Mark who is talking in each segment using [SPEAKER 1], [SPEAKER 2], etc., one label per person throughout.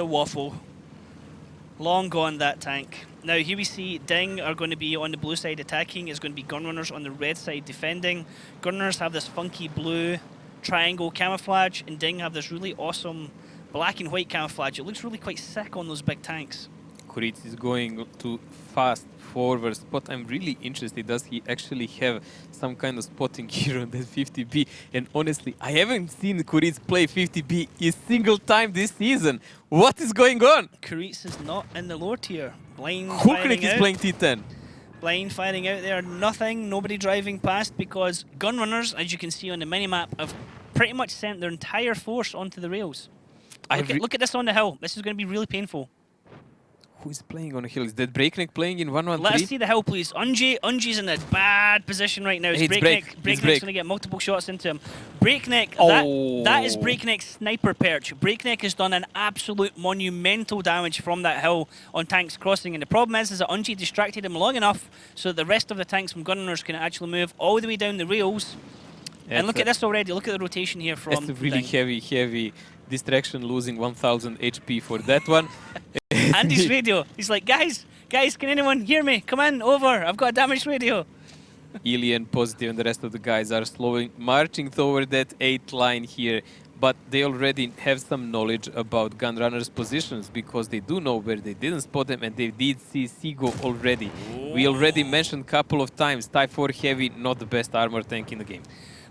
[SPEAKER 1] the waffle. Long gone, that tank. Now here we see DiNG are going to be on the blue side attacking. It's going to be Gunrunners on the red side defending. Gunrunners have this funky blue triangle camouflage, and DiNG have this really awesome black and white camouflage. It looks really quite sick on those big tanks.
[SPEAKER 2] Kuric is going to fast forward spot. I'm really interested. Does he actually have some kind of spotting here on that 50B? And honestly, I haven't seen Kuric play 50B a single time this season. What is going on?
[SPEAKER 1] Kuric is not in the lower tier. Blind
[SPEAKER 2] Hulknik is playing T10.
[SPEAKER 1] Blind firing out there. Nothing. Nobody driving past because Gunrunners, as you can see on the minimap, have pretty much sent their entire force onto the rails. Look at this on the hill. This is going to be really painful.
[SPEAKER 2] Who is playing on a hill? Is that Breakneck playing in 1-1-3?
[SPEAKER 1] Let us see the hill, please. Unji's in a bad position right now. Breakneck's going to get multiple shots into him. Breakneck, that is Breakneck's sniper perch. Breakneck has done an absolute monumental damage from that hill on tanks crossing. And the problem is that Unji distracted him long enough so that the rest of the tanks from Gunrunners can actually move all the way down the rails. And look at this already. Look at the rotation here from
[SPEAKER 2] That's a really heavy distraction, losing 1000 HP for that one.
[SPEAKER 1] Andy's radio. He's like, guys, can anyone hear me? Come in, over. I've got a damaged radio.
[SPEAKER 2] Alien, Positive, and the rest of the guys are marching toward that 8th line here. But they already have some knowledge about Gunrunners' positions because they do know where they didn't spot them, and they did see Seago already. We already mentioned a couple of times, Type 4 Heavy, not the best armor tank in the game.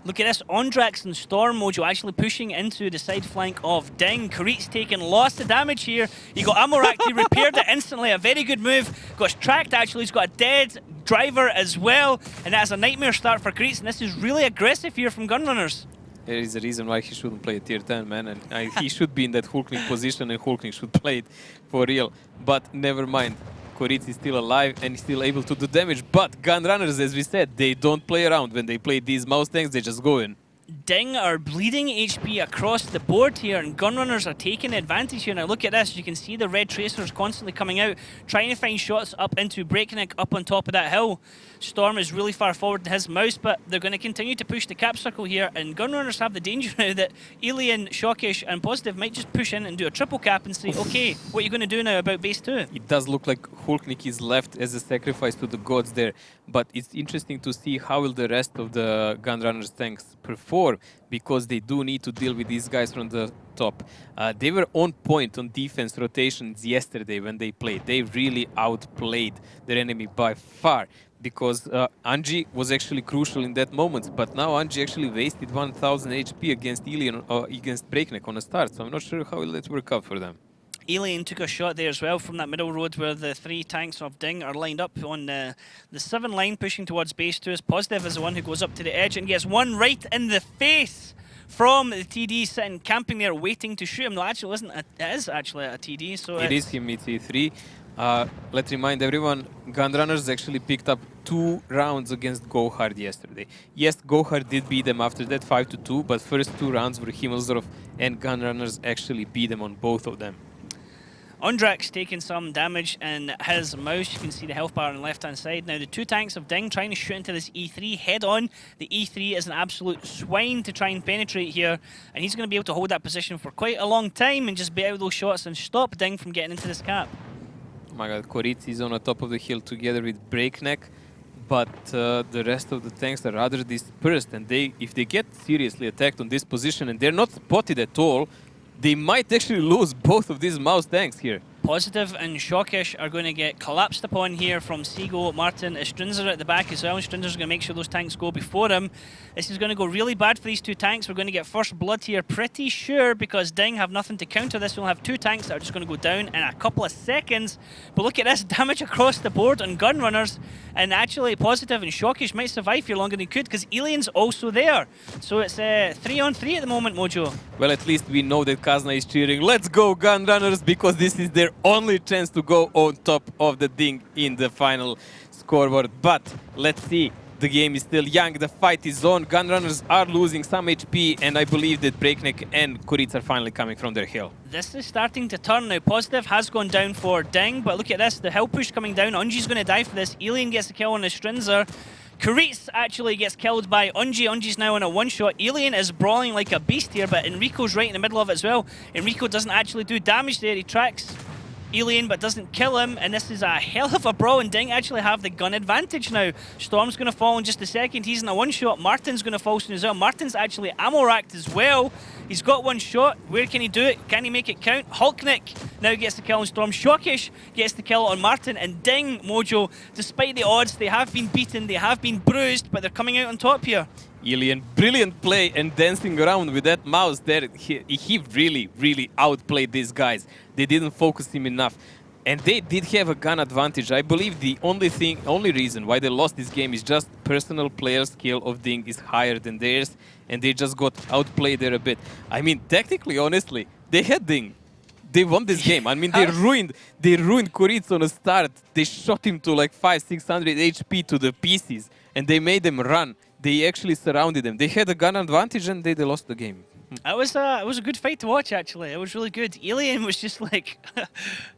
[SPEAKER 1] Look at this, Ondrax and Storm Mojo actually pushing into the side flank of DiNG. Kuric's taking lots of damage here. He got Amorak, he repaired it instantly, a very good move. Got tracked actually, he's got a dead driver as well. And that's a nightmare start for Kuric, and this is really aggressive here from Gunrunners.
[SPEAKER 2] There is a reason why he shouldn't play a tier 10, man. And he should be in that Hulknik position, and Hulknik should play it for real. But never mind. Kuric is still alive and still able to do damage. But Gunrunners, as we said, they don't play around. When they play these mouse tanks, they just go in.
[SPEAKER 1] DiNG are bleeding HP across the board here, and Gunrunners are taking advantage here. Now look at this, you can see the red tracers constantly coming out, trying to find shots up into Breakneck up on top of that hill. Storm is really far forward in his mouse, but they're going to continue to push the cap circle here, and Gunrunners have the danger now that Alien, Shockish and Positive might just push in and do a triple cap and say, okay, what are you going to do now about base 2?
[SPEAKER 2] It does look like Hulknik is left as a sacrifice to the gods there, but it's interesting to see how will the rest of the Gunrunners tanks perform, because they do need to deal with these guys from the top. They were on point on defense rotations yesterday when they played. They really outplayed their enemy by far, because Anji was actually crucial in that moment, but now Anji actually wasted 1000 HP against Alien, against Breakneck on a start, so I'm not sure how will that work out for them.
[SPEAKER 1] Alien took a shot there as well from that middle road where the 3 tanks of DiNG are lined up on the 7 line pushing towards base 2. Positive is the one who goes up to the edge and gets one right in the face from the TD sitting camping there waiting to shoot him. No, actually it is actually a TD. So
[SPEAKER 2] it is him, it's E3. Let's remind everyone, Gunrunners actually picked up 2 rounds against Gohard yesterday. Yes, Gohard did beat them after that 5-2, but first 2 rounds were Himmelsdorf, and Gunrunners actually beat them on both of them.
[SPEAKER 1] Ondrax taking some damage in his mouse. You can see the health bar on the left-hand side. Now, the 2 tanks of DiNG trying to shoot into this E3 head-on. The E3 is an absolute swine to try and penetrate here, and he's going to be able to hold that position for quite a long time and just bait out those shots and stop DiNG from getting into this cap.
[SPEAKER 2] Oh my god, Kuric is on the top of the hill together with Breakneck, but the rest of the tanks are rather dispersed, and if they get seriously attacked on this position and they're not spotted at all, they might actually lose both of these mouse tanks here.
[SPEAKER 1] Positive and Shockish are going to get collapsed upon here from Seago, Martin, Strinzer at the back as well. Strinzer's going to make sure those tanks go before him. This is going to go really bad for these 2 tanks. We're going to get first blood here, pretty sure, because DiNG have nothing to counter this. We'll have 2 tanks that are just going to go down in a couple of seconds. But look at this damage across the board on Gunrunners. And actually, Positive and Shockish might survive here longer than they could, because Alien's also there. So it's 3-on-3 at the moment, Mojo.
[SPEAKER 2] Well, at least we know that Kazna is cheering, let's go Gunrunners, because this is their only chance to go on top of the DiNG in the final scoreboard. But let's see, the game is still young, the fight is on, Gunrunners are losing some HP, and I believe that Breakneck and Kuric are finally coming from their hill.
[SPEAKER 1] This is starting to turn now. Positive has gone down for DiNG, but look at this, the hill push coming down. Unji's going to die for this. Alien gets the kill on the Strinzer. Karitz actually gets killed by Unji. Unji's now on a one-shot. Alien is brawling like a beast here, but Enrico's right in the middle of it as well. Enrico doesn't actually do damage there. He tracks Alien but doesn't kill him, and this is a hell of a brawl, and DiNG actually have the gun advantage now. Storm's going to fall in just a second. He's in a one-shot. Martin's going to fall soon as well. Martin's actually ammo-racked as well. He's got one shot. Where can he do it? Can he make it count? Hulknick now gets the kill on Storm. Shockish gets the kill on Martin, and DiNG, Mojo, despite the odds, they have been beaten, they have been bruised, but they're coming out on top here.
[SPEAKER 2] Alien, brilliant play and dancing around with that mouse there. He really, really outplayed these guys. They didn't focus him enough. And they did have a gun advantage. I believe the only reason why they lost this game is just personal player skill of DiNG is higher than theirs, and they just got outplayed there a bit. I mean, technically, honestly, they had DiNG. They won this game. I mean, they ruined Kuritz on a start. They shot him to like 500-600 HP to the pieces, and they made them run. They actually surrounded them. They had a gun advantage, and they lost the game.
[SPEAKER 1] It was a good fight to watch, actually. It was really good. Alien was just like,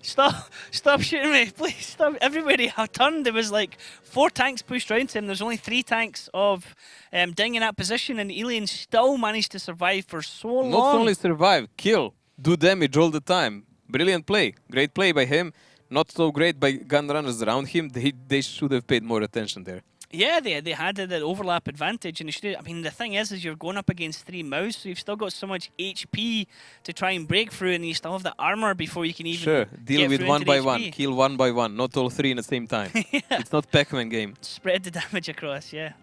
[SPEAKER 1] stop shooting me, please stop. Everybody turned. There was like 4 tanks pushed around him. There's only 3 tanks of DiNG in that position, and Alien still managed to survive for so long.
[SPEAKER 2] Not only survive, kill, do damage all the time. Brilliant play. Great play by him. Not so great by Gunrunners around him. They should have paid more attention there.
[SPEAKER 1] Yeah, they had the overlap advantage, and I mean, the thing is you're going up against 3 mouse, so you've still got so much HP to try and break through, and you still have the armor before you can even
[SPEAKER 2] deal with one by one, kill one by one, not all 3 at the same time. Yeah. It's not Pac-Man game.
[SPEAKER 1] Spread the damage across, yeah.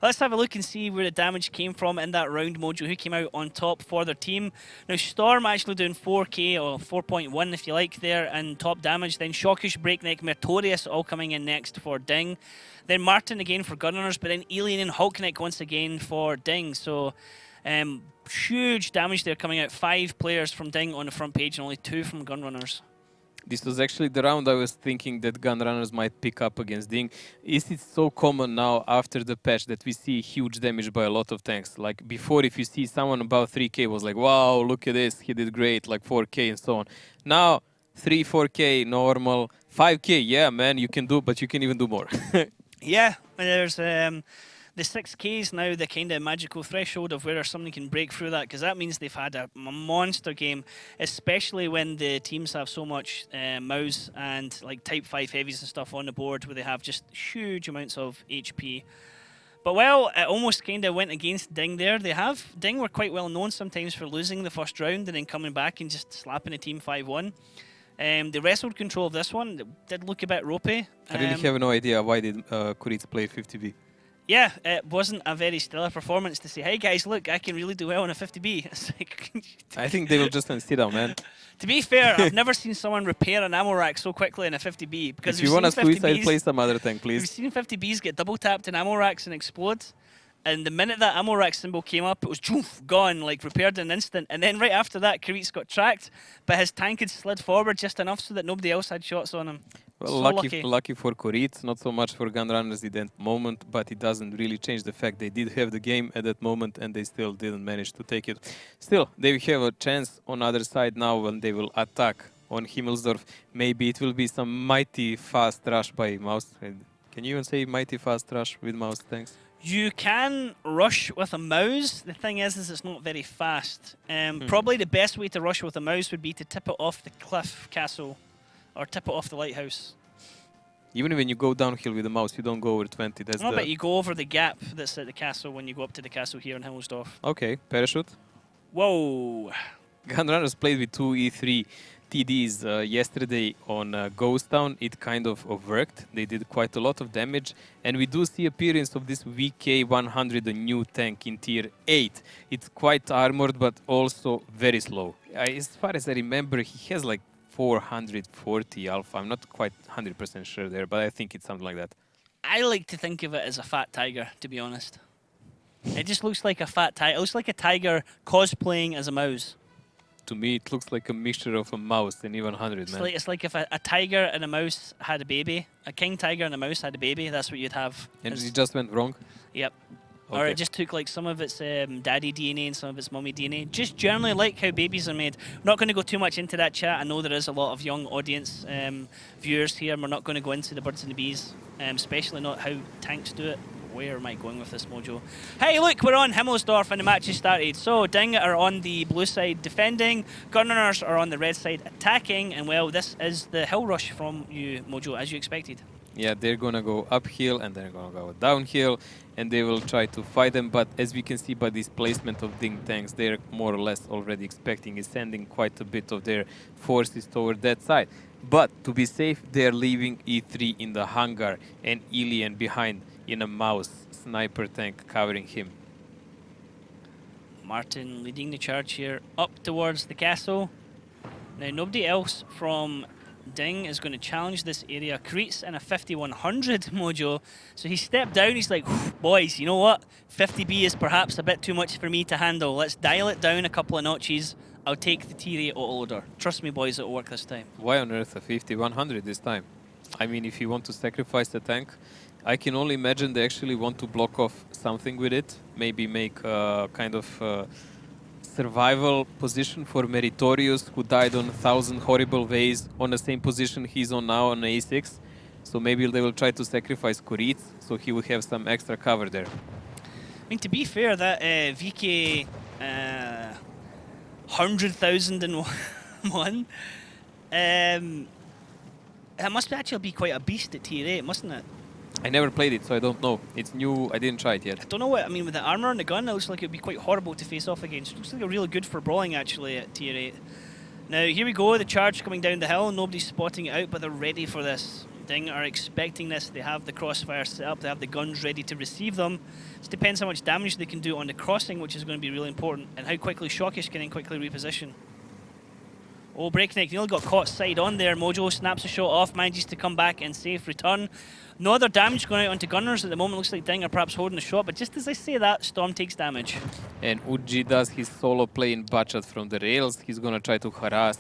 [SPEAKER 1] Let's have a look and see where the damage came from in that round, Mojo. Who came out on top for their team? Now, Storm actually doing 4k, or 4.1 if you like there, and top damage. Then Shockish, Breakneck, Meritorious all coming in next for DiNG. Then Martin again for Gunrunners, but then Alien and Hulknick once again for DiNG. So, huge damage there coming out. 5 players from DiNG on the front page and only 2 from Gunrunners.
[SPEAKER 2] This was actually the round I was thinking that Gunrunners might pick up against DiNG. Is it so common now after the patch that we see huge damage by a lot of tanks? Like before, if you see someone above 3k was like, wow, look at this, he did great, like 4k and so on. Now, 3, 4k, normal. 5k, yeah, man, you can do, but you can even do more.
[SPEAKER 1] Yeah, there's the 6Ks now, the kind of magical threshold of where somebody can break through that, because that means they've had a monster game, especially when the teams have so much mouse and like Type 5 heavies and stuff on the board where they have just huge amounts of HP. But well, it almost kind of went against DiNG there. DiNG were quite well known sometimes for losing the first round and then coming back and just slapping a team 5-1. They wrestled control of this one. It did look a bit ropey.
[SPEAKER 2] I really have no idea why did Kuritz play 50B.
[SPEAKER 1] Yeah, it wasn't a very stellar performance to say, hey guys, look, I can really do well on a 50B. It's like
[SPEAKER 2] I think they will just sit down, man.
[SPEAKER 1] To be fair, I've never seen someone repair an ammo rack so quickly in a 50B. Because
[SPEAKER 2] if you want a suicide, play some other tank, please.
[SPEAKER 1] We've seen 50Bs get double tapped in ammo racks and explode. And the minute that ammo rack symbol came up, it was gone, like repaired in an instant. And then right after that, Karitz got tracked, but his tank had slid forward just enough so that nobody else had shots on him.
[SPEAKER 2] Well,
[SPEAKER 1] So
[SPEAKER 2] lucky for Kuritz, not so much for Gunrunners in that moment, but it doesn't really change the fact they did have the game at that moment and they still didn't manage to take it. Still, they have a chance on other side now when they will attack on Himmelsdorf. Maybe it will be some mighty fast rush by Mouse. Can you even say mighty fast rush with Mouse tanks?
[SPEAKER 1] You can rush with a mouse. The thing is it's not very fast. Probably the best way to rush with a mouse would be to tip it off the cliff castle or tip it off the lighthouse.
[SPEAKER 2] Even when you go downhill with the mouse, you don't go over 20. That's
[SPEAKER 1] but you go over the gap that's at the castle when you go up to the castle here in Himmelsdorf.
[SPEAKER 2] Okay, parachute.
[SPEAKER 1] Whoa.
[SPEAKER 2] Gunrunners played with 2 E3 TDs yesterday on Ghost Town. It kind of worked. They did quite a lot of damage. And we do see appearance of this VK100, a new tank in Tier 8. It's quite armored, but also very slow. As far as I remember, he has like 440 alpha. I'm not quite 100% sure there, but I think it's something like that.
[SPEAKER 1] I like to think of it as a fat tiger, to be honest. It just looks like a fat tiger. It looks like a tiger cosplaying as a mouse.
[SPEAKER 2] To me, it looks like a mixture of a mouse and even 100, man.
[SPEAKER 1] It's like if a tiger and a mouse had a baby. A king tiger and a mouse had a baby. That's what you'd have.
[SPEAKER 2] And it just went wrong?
[SPEAKER 1] Yep.
[SPEAKER 2] Okay.
[SPEAKER 1] Or it just took like some of its daddy DNA and some of its mummy DNA. Just generally like how babies are made. I'm not going to go too much into that chat. I know there is a lot of young audience viewers here. And we're not going to go into the birds and the bees, especially not how tanks do it. Where am I going with this, Mojo? Hey, look, we're on Himmelsdorf and the match has started. So DiNG are on the blue side defending, Gunrunners are on the red side attacking, and well, this is the hill rush from you, Mojo, as you expected.
[SPEAKER 2] Yeah, they're gonna go uphill and they're gonna go downhill, and they will try to fight them. But as we can see by this placement of DiNG tanks, they're more or less already expecting is sending quite a bit of their forces toward that side. But to be safe, they're leaving E3 in the hangar and Ilian behind in a mouse sniper tank covering him.
[SPEAKER 1] Martin leading the charge here up towards the castle. Now nobody else from DiNG is going to challenge this area. Crete's in a 5100, Mojo. So he stepped down, he's like, boys, you know what? 50B is perhaps a bit too much for me to handle. Let's dial it down a couple of notches. I'll take the T-Ray autoloader. Trust me, boys, it'll work this time.
[SPEAKER 2] Why on earth a 5100 this time? I mean, if you want to sacrifice the tank, I can only imagine they actually want to block off something with it. Maybe make a kind of survival position for Meritorious, who died on 1,000 horrible ways on the same position he's on now on A6. So maybe they will try to sacrifice Crete, so he will have some extra cover there.
[SPEAKER 1] I mean, to be fair, that VK 100,001, that must actually be quite a beast at Tier 8, mustn't it?
[SPEAKER 2] I never played it, so I don't know. It's new, I didn't try it yet.
[SPEAKER 1] I don't know what, I mean, with the armor and the gun, it looks like it would be quite horrible to face off against. It looks like really good for brawling, actually, at Tier 8. Now, here we go, the charge coming down the hill. Nobody's spotting it out, but they're ready for this. DiNG are expecting this. They have the crossfire set up. They have the guns ready to receive them. It depends how much damage they can do on the crossing, which is going to be really important, and how quickly Shockish can then quickly reposition. Oh, Breakneck nearly got caught side on there. Mojo snaps a shot off, manages to come back and safe return. No other damage going out onto Gunners at the moment. Looks like DiNG are perhaps holding the shot, but just as I say that, Storm takes damage.
[SPEAKER 2] And Uji does his solo play in Bachat from the rails. He's going to try to harass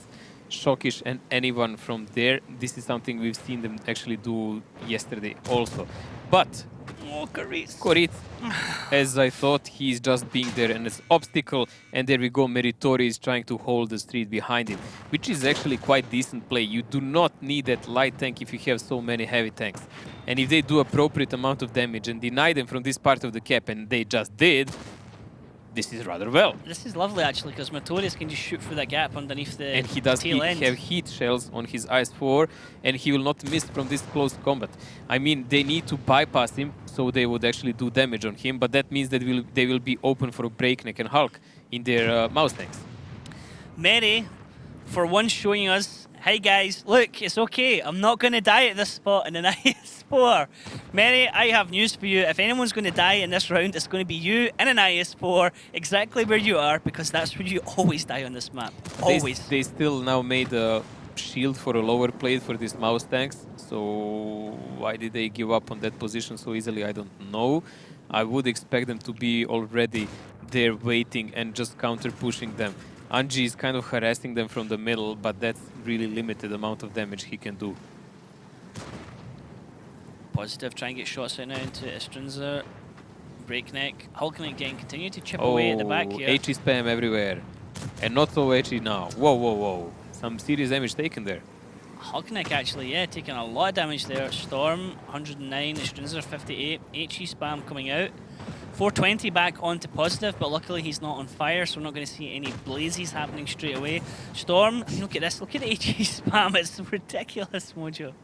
[SPEAKER 2] Shockish and anyone from there. This is something we've seen them actually do yesterday also. But
[SPEAKER 1] oh,
[SPEAKER 2] Korit, as I thought, he's just being there and it's obstacle. And there we go, Meritori is trying to hold the street behind him, which is actually quite decent play. You do not need that light tank if you have so many heavy tanks. And if they do appropriate amount of damage and deny them from this part of the cap, and they just did, this is rather well.
[SPEAKER 1] This is lovely, actually, because Matorius can just shoot through that gap underneath the
[SPEAKER 2] and he does have heat shells on his IS-4, and he will not miss from this close combat. I mean, they need to bypass him, so they would actually do damage on him, but that means that they will be open for Breakneck and Hulk in their mouse tanks.
[SPEAKER 1] Mary, for once showing us, hey guys, look, it's okay. I'm not going to die at this spot in an IS-4. Mary, I have news for you. If anyone's going to die in this round, it's going to be you in an IS-4, exactly where you are, because that's where you always die on this map. Always.
[SPEAKER 2] They still now made a shield for a lower plate for these mouse tanks, so why did they give up on that position so easily? I don't know. I would expect them to be already there waiting and just counter-pushing them. Anji is kind of harassing them from the middle, but that's really limited amount of damage he can do.
[SPEAKER 1] Positive, try and get shots out now into Estrinza. Breakneck. Hulkneck again, continue to chip away at the back here.
[SPEAKER 2] HE spam everywhere. And not so HE now. Whoa, whoa, whoa. Some serious damage taken there.
[SPEAKER 1] Hulkneck actually, yeah, taking a lot of damage there. Storm, 109, Estrinza, 58. HE spam coming out. 420 back onto positive, but luckily he's not on fire, so we're not going to see any blazes happening straight away. Storm, look at this, look at the HE spam, it's ridiculous, Mojo.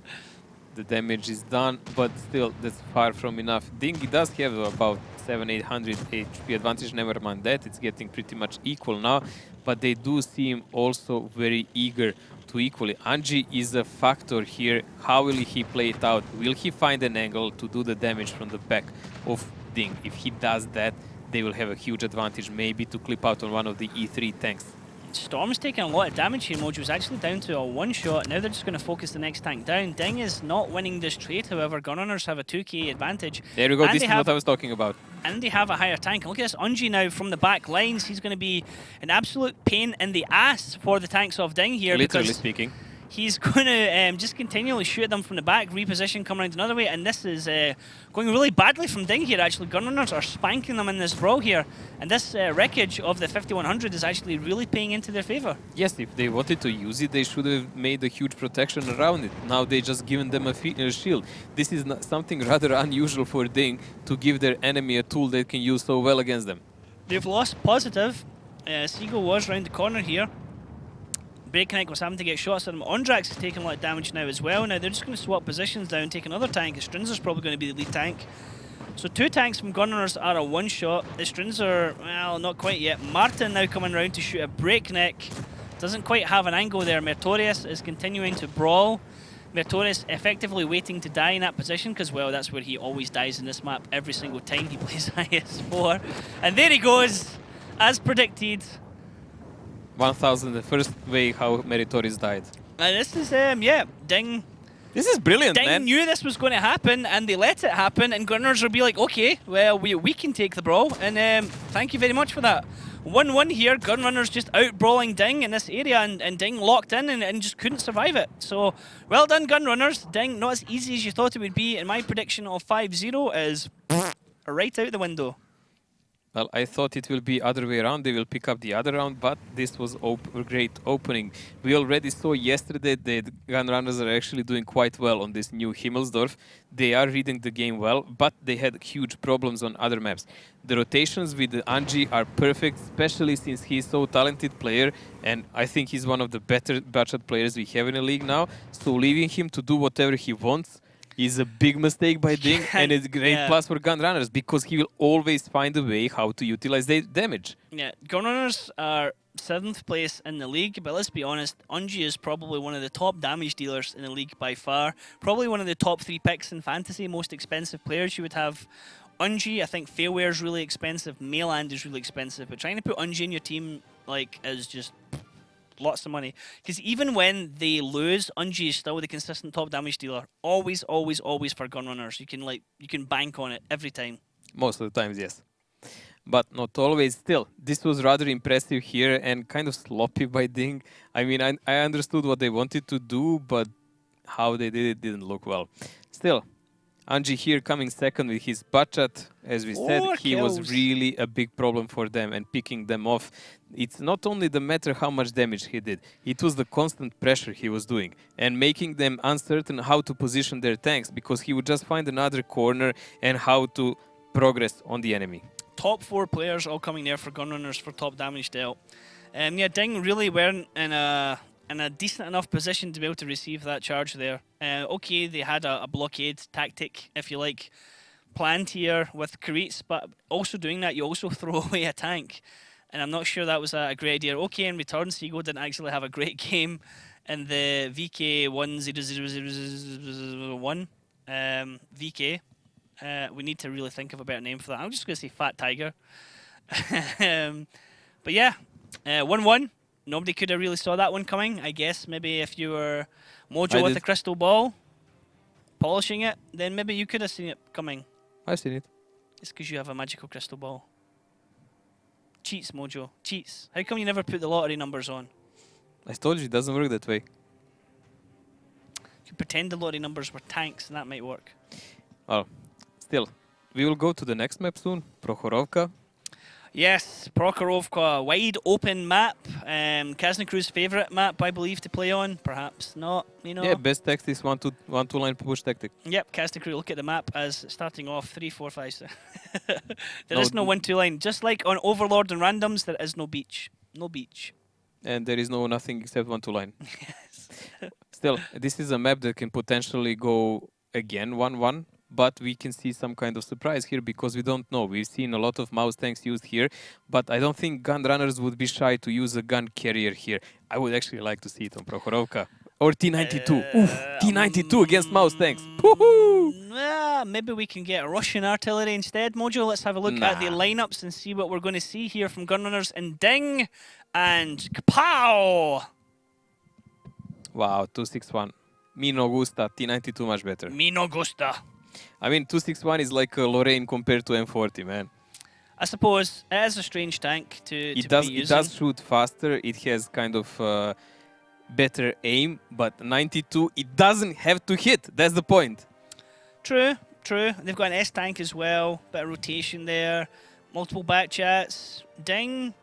[SPEAKER 2] The damage is done, but still, that's far from enough. DiNG does have about 700-800 HP advantage, never mind that, it's getting pretty much equal now, but they do seem also very eager to equally. Anji is a factor here. How will he play it out? Will he find an angle to do the damage from the back of DiNG? If he does that, they will have a huge advantage, maybe to clip out on one of the E3 tanks.
[SPEAKER 1] Storm's taking a lot of damage here. Mojo's actually down to a one-shot. Now they're just going to focus the next tank down. DiNG is not winning this trade, however. Gunrunners have a 2k advantage.
[SPEAKER 2] There we go, this is what I was talking about.
[SPEAKER 1] And they have a higher tank. And look at this, Unji now from the back lines. He's going to be an absolute pain in the ass for the tanks of DiNG here.
[SPEAKER 2] Literally speaking.
[SPEAKER 1] he's going to just continually shoot at them from the back, reposition, come around another way, and this is going really badly from DiNG here, actually. Gunrunners are spanking them in this brawl here, and this wreckage of the 5100 is actually really paying into their favour.
[SPEAKER 2] Yes, if they wanted to use it, they should have made a huge protection around it. Now they just given them a shield. This is not something rather unusual for DiNG to give their enemy a tool they can use so well against them.
[SPEAKER 1] They've lost positive. Seagull was round the corner here. Breakneck was having to get shots at him. Ondrax is taking a lot of damage now as well. Now they're just going to swap positions down, take another tank. Strinzer's probably going to be the lead tank. So 2 tanks from Gunrunners are a one-shot. The Strinzer, well, not quite yet. Martin now coming around to shoot a Breakneck. Doesn't quite have an angle there. Mertorius is continuing to brawl. Mertorius effectively waiting to die in that position because, well, that's where he always dies in this map every single time he plays IS4. And there he goes, as predicted.
[SPEAKER 2] 1000, the first way how Meritorious died.
[SPEAKER 1] And this is, yeah, DiNG.
[SPEAKER 2] This is brilliant,
[SPEAKER 1] DiNG
[SPEAKER 2] man.
[SPEAKER 1] knew this was going to happen, and they let it happen, and Gunners will be like, okay, well, we can take the brawl, and thank you very much for that. 1-1 here, Gunrunners just out-brawling DiNG in this area, and DiNG locked in and just couldn't survive it. So, well done, Gunrunners. DiNG, not as easy as you thought it would be, and my prediction of 5-0 is right out the window.
[SPEAKER 2] Well, I thought it will be other way around. They will pick up the other round, but this was a great opening. We already saw yesterday that Gunrunners are actually doing quite well on this new Himmelsdorf. They are reading the game well, but they had huge problems on other maps. The rotations with the Anji are perfect, especially since he's so talented player, and I think he's one of the better budget players we have in the league now. So leaving him to do whatever he wants is a big mistake by DiNG, and it's a great plus for Gunrunners because he will always find a way how to utilize the damage.
[SPEAKER 1] Yeah, Gunrunners are 7th place in the league, but let's be honest, Unji is probably one of the top damage dealers in the league by far. Probably one of the top 3 picks in fantasy, most expensive players. You would have Unji, I think Failware is really expensive, Mayland is really expensive, but trying to put Unji in your team like is just lots of money. Because even when they lose, Unji is still the consistent top damage dealer. Always, always, always for Gunrunners. You can bank on it every time.
[SPEAKER 2] Most of the times, yes. But not always. Still, this was rather impressive here and kind of sloppy by DiNG. I mean, I understood what they wanted to do, but how they did it didn't look well. Still, Anji here coming second with his budget. As we said, he was really a big problem for them and picking them off. It's not only the matter how much damage he did, it was the constant pressure he was doing and making them uncertain how to position their tanks because he would just find another corner and how to progress on the enemy.
[SPEAKER 1] Top 4 players all coming there for Gunrunners for top damage dealt. Yeah, DiNG really weren't in a decent enough position to be able to receive that charge there. Okay, they had a blockade tactic, if you like, planned here with Karitz, but also doing that, you also throw away a tank. And I'm not sure that was a great idea. Okay, in return, Seagull didn't actually have a great game in the VK10001. VK. We need to really think of a better name for that. I'm just going to say Fat Tiger. But yeah, 1-1. Nobody could have really saw that one coming. I guess maybe if you were Mojo with a crystal ball, polishing it, then maybe you could have seen it coming.
[SPEAKER 2] I've seen it.
[SPEAKER 1] It's because you have a magical crystal ball. Cheats, Mojo. Cheats. How come you never put the lottery numbers on?
[SPEAKER 2] I told you it doesn't work that way.
[SPEAKER 1] You could pretend the lottery numbers were tanks and that might work.
[SPEAKER 2] Well, still, we will go to the next map soon, Prokhorovka.
[SPEAKER 1] Yes, Prokhorovka, wide open map. Krasnokhruz's favourite map, I believe, to play on. Perhaps not, you know.
[SPEAKER 2] Yeah, best tactic is one two line push tactic.
[SPEAKER 1] Yep, Krasnokhruz, look at the map as starting off 3, 4, 5, 6. There is no 1-2 line. Just like on Overlord and Randoms, there is no beach. No beach.
[SPEAKER 2] And there is nothing except 1-2 line.
[SPEAKER 1] Yes.
[SPEAKER 2] Still, this is a map that can potentially go again 1-1. But we can see some kind of surprise here because we don't know. We've seen a lot of mouse tanks used here, but I don't think Gunrunners would be shy to use a gun carrier here. I would actually like to see it on Prokhorovka. Or T92. Oof, T92 against mouse tanks.
[SPEAKER 1] Maybe we can get Russian artillery instead, Mojo. Let's have a look at the lineups and see what we're going to see here from Gunrunners and DiNG. And kapow!
[SPEAKER 2] Wow, 261. Me no gusta. T92 much better.
[SPEAKER 1] Me no gusta.
[SPEAKER 2] I mean, 261 is like a Lorraine compared to M40, man.
[SPEAKER 1] I suppose it is a strange tank to be using.
[SPEAKER 2] It does shoot faster. It has kind of better aim, but 92, it doesn't have to hit. That's the point.
[SPEAKER 1] True, true. They've got an S-tank as well. Bit of rotation there. Multiple back chats. DiNG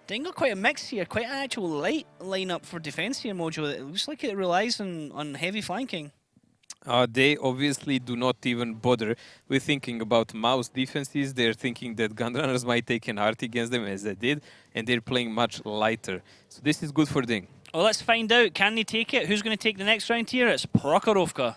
[SPEAKER 1] got quite a mix here. Quite an actual light lineup for defense here, Mojo. It looks like it relies on heavy flanking.
[SPEAKER 2] They obviously do not even bother with thinking about mouse defenses. They're thinking that Gunrunners might take an art against them, as they did, and they're playing much lighter. So this is good for DiNG.
[SPEAKER 1] Well, let's find out. Can they take it? Who's going to take the next round here? It's Prokhorovka.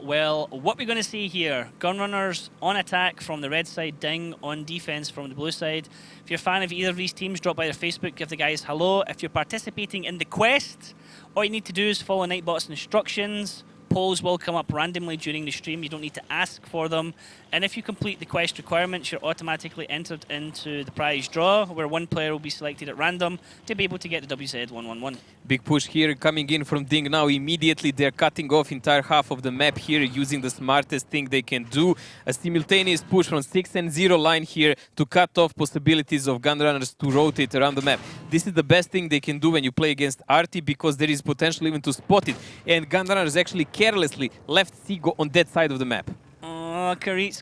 [SPEAKER 1] Well, what we're going to see here, Gunrunners on attack from the red side, DiNG on defense from the blue side. If you're a fan of either of these teams, drop by their Facebook, give the guys hello. If you're participating in the quest, all you need to do is follow Nightbot's instructions. Polls will come up randomly during the stream. You don't need to ask for them. And if you complete the quest requirements, you're automatically entered into the prize draw, where one player will be selected at random to be able to get the WZ111.
[SPEAKER 2] Big push here coming in from DiNG now. Immediately they're cutting off entire half of the map here using the smartest thing they can do. A simultaneous push from 6 and 0 line here to cut off possibilities of Gunrunners to rotate around the map. This is the best thing they can do when you play against Arty, because there is potential even to spot it. And Gunrunners actually carelessly left Seago on that side of the map.
[SPEAKER 1] Oh, Karitz,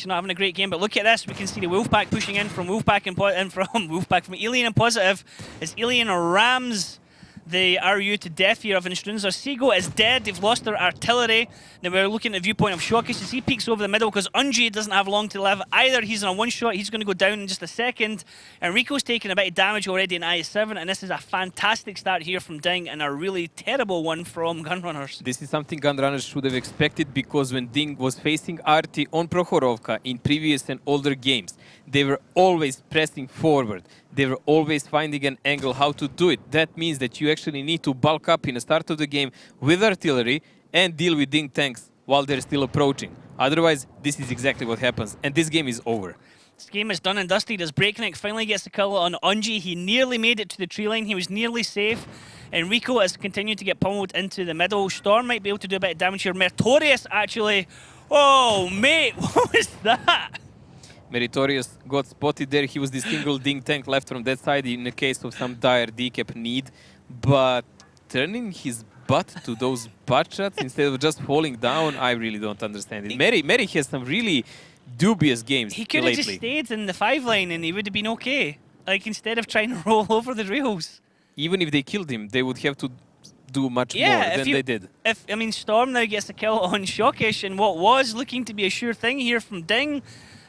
[SPEAKER 1] not having a great game, but look at this. We can see the Wolfpack pushing in from Wolfpack and from Alien and Positive as Alien rams the RU to death here of Instrunza. Seago is dead. They've lost their artillery. Now we're looking at the viewpoint of Shokish as he peeks over the middle because Unji doesn't have long to live either. He's on a one-shot. He's going to go down in just a second. Enrico's taking a bit of damage already in IS-7, and this is a fantastic start here from DiNG and a really terrible one from Gunrunners.
[SPEAKER 2] This is something Gunrunners should have expected, because when DiNG was facing Arty on Prokhorovka in previous and older games, they were always pressing forward. They were always finding an angle how to do it. That means that you actually need to bulk up in the start of the game with artillery and deal with DiNG tanks while they're still approaching. Otherwise, this is exactly what happens, and this game is over.
[SPEAKER 1] This game is done and dusted as Breakneck finally gets the kill on Unji. He nearly made it to the tree line. He was nearly safe. Enrico has continued to get pummeled into the middle. Storm might be able to do a bit of damage here. Meritorious, actually. Oh, mate, what was that?
[SPEAKER 2] Meritorious got spotted there. He was the single DiNG tank left from that side in the case of some dire decap need. But turning his butt to those butt shots instead of just falling down, I really don't understand it. Meri has some really dubious games
[SPEAKER 1] He could have just stayed in the 5 line and he would have been okay. Like, instead of trying to roll over the rails.
[SPEAKER 2] Even if they killed him, they would have to do much more than they did.
[SPEAKER 1] I mean, Storm now gets the kill on Shokish, and what was looking to be a sure thing here from DiNG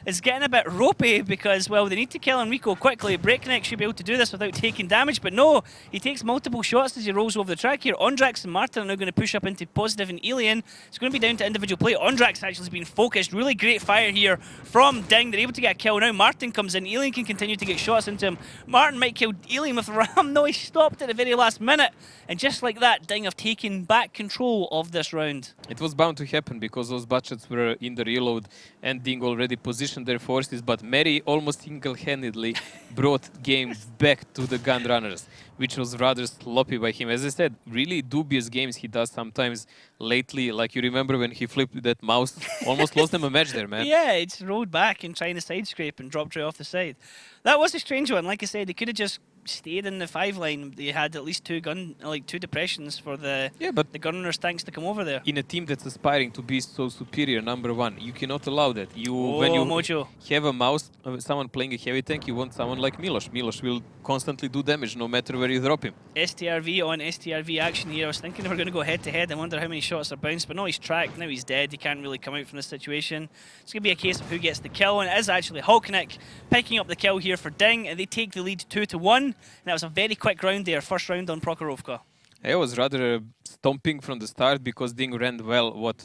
[SPEAKER 1] is getting a bit ropey because, well, they need to kill Enrico quickly. Breakneck should be able to do this without taking damage, but no, he takes multiple shots as he rolls over the track here. Ondrax and Martin are now going to push up into Positive and Alien. It's going to be down to individual play. Ondrax actually has been focused. Really great fire here from DiNG. They're able to get a kill now. Martin comes in. Alien can continue to get shots into him. Martin might kill Alien with Ram. No, he stopped at the very last minute. And just like that, DiNG have taken back control of this round.
[SPEAKER 2] It was bound to happen because those budgets were in the reload and DiNG already positioned their forces, but Meri almost single-handedly brought game back to the Gunrunners, which was rather sloppy by him. As I said, really dubious games he does sometimes lately. Like, you remember when he flipped that mouse, almost lost them a match there, man.
[SPEAKER 1] Yeah, it's rolled back and trying to side scrape and dropped right off the side. That was a strange one. Like I said, they could have just stayed in the 5 line. They had at least two depressions for the Gunrunners tanks to come over there.
[SPEAKER 2] In a team that's aspiring to be so superior, number one, you cannot allow that.
[SPEAKER 1] When you Mojo.
[SPEAKER 2] Have a mouse, someone playing a heavy tank, you want someone like Milos. Milos will constantly do damage no matter where you drop him.
[SPEAKER 1] STRV on STRV action here. I was thinking they were going to go head to head. I wonder how many shots are bounced, but no, he's tracked. Now he's dead. He can't really come out from this situation. It's going to be a case of who gets the kill, and it is actually Hulknick picking up the kill here for DiNG, and they take the lead 2-1. And that was a very quick round there, first round on Prokhorovka.
[SPEAKER 2] It was rather stomping from the start because DiNG ran well what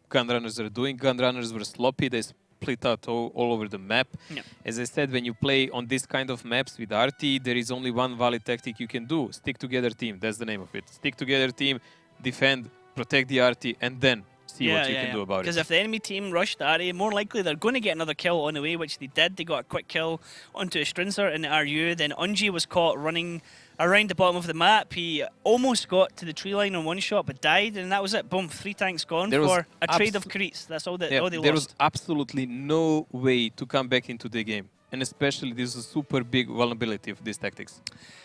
[SPEAKER 2] Gunrunners are doing. Gunrunners were sloppy. They split out all over the map. Yep. As I said, when you play on this kind of maps with RT, there is only one valid tactic you can do. Stick together team. That's the name of it. Stick together team, defend, protect the RT, and then see what you can do about it.
[SPEAKER 1] Because if the enemy team rushed the RA, more likely they're going to get another kill on the way, which they did. They got a quick kill onto a Strinzer in the RU. Then Unji was caught running around the bottom of the map. He almost got to the tree line on one shot, but died, and that was it. Boom, 3 tanks gone for a trade of creeps. That's all, all they
[SPEAKER 2] there was
[SPEAKER 1] lost.
[SPEAKER 2] absolutely no way to come back into the game. And especially, this is a super big vulnerability of these tactics.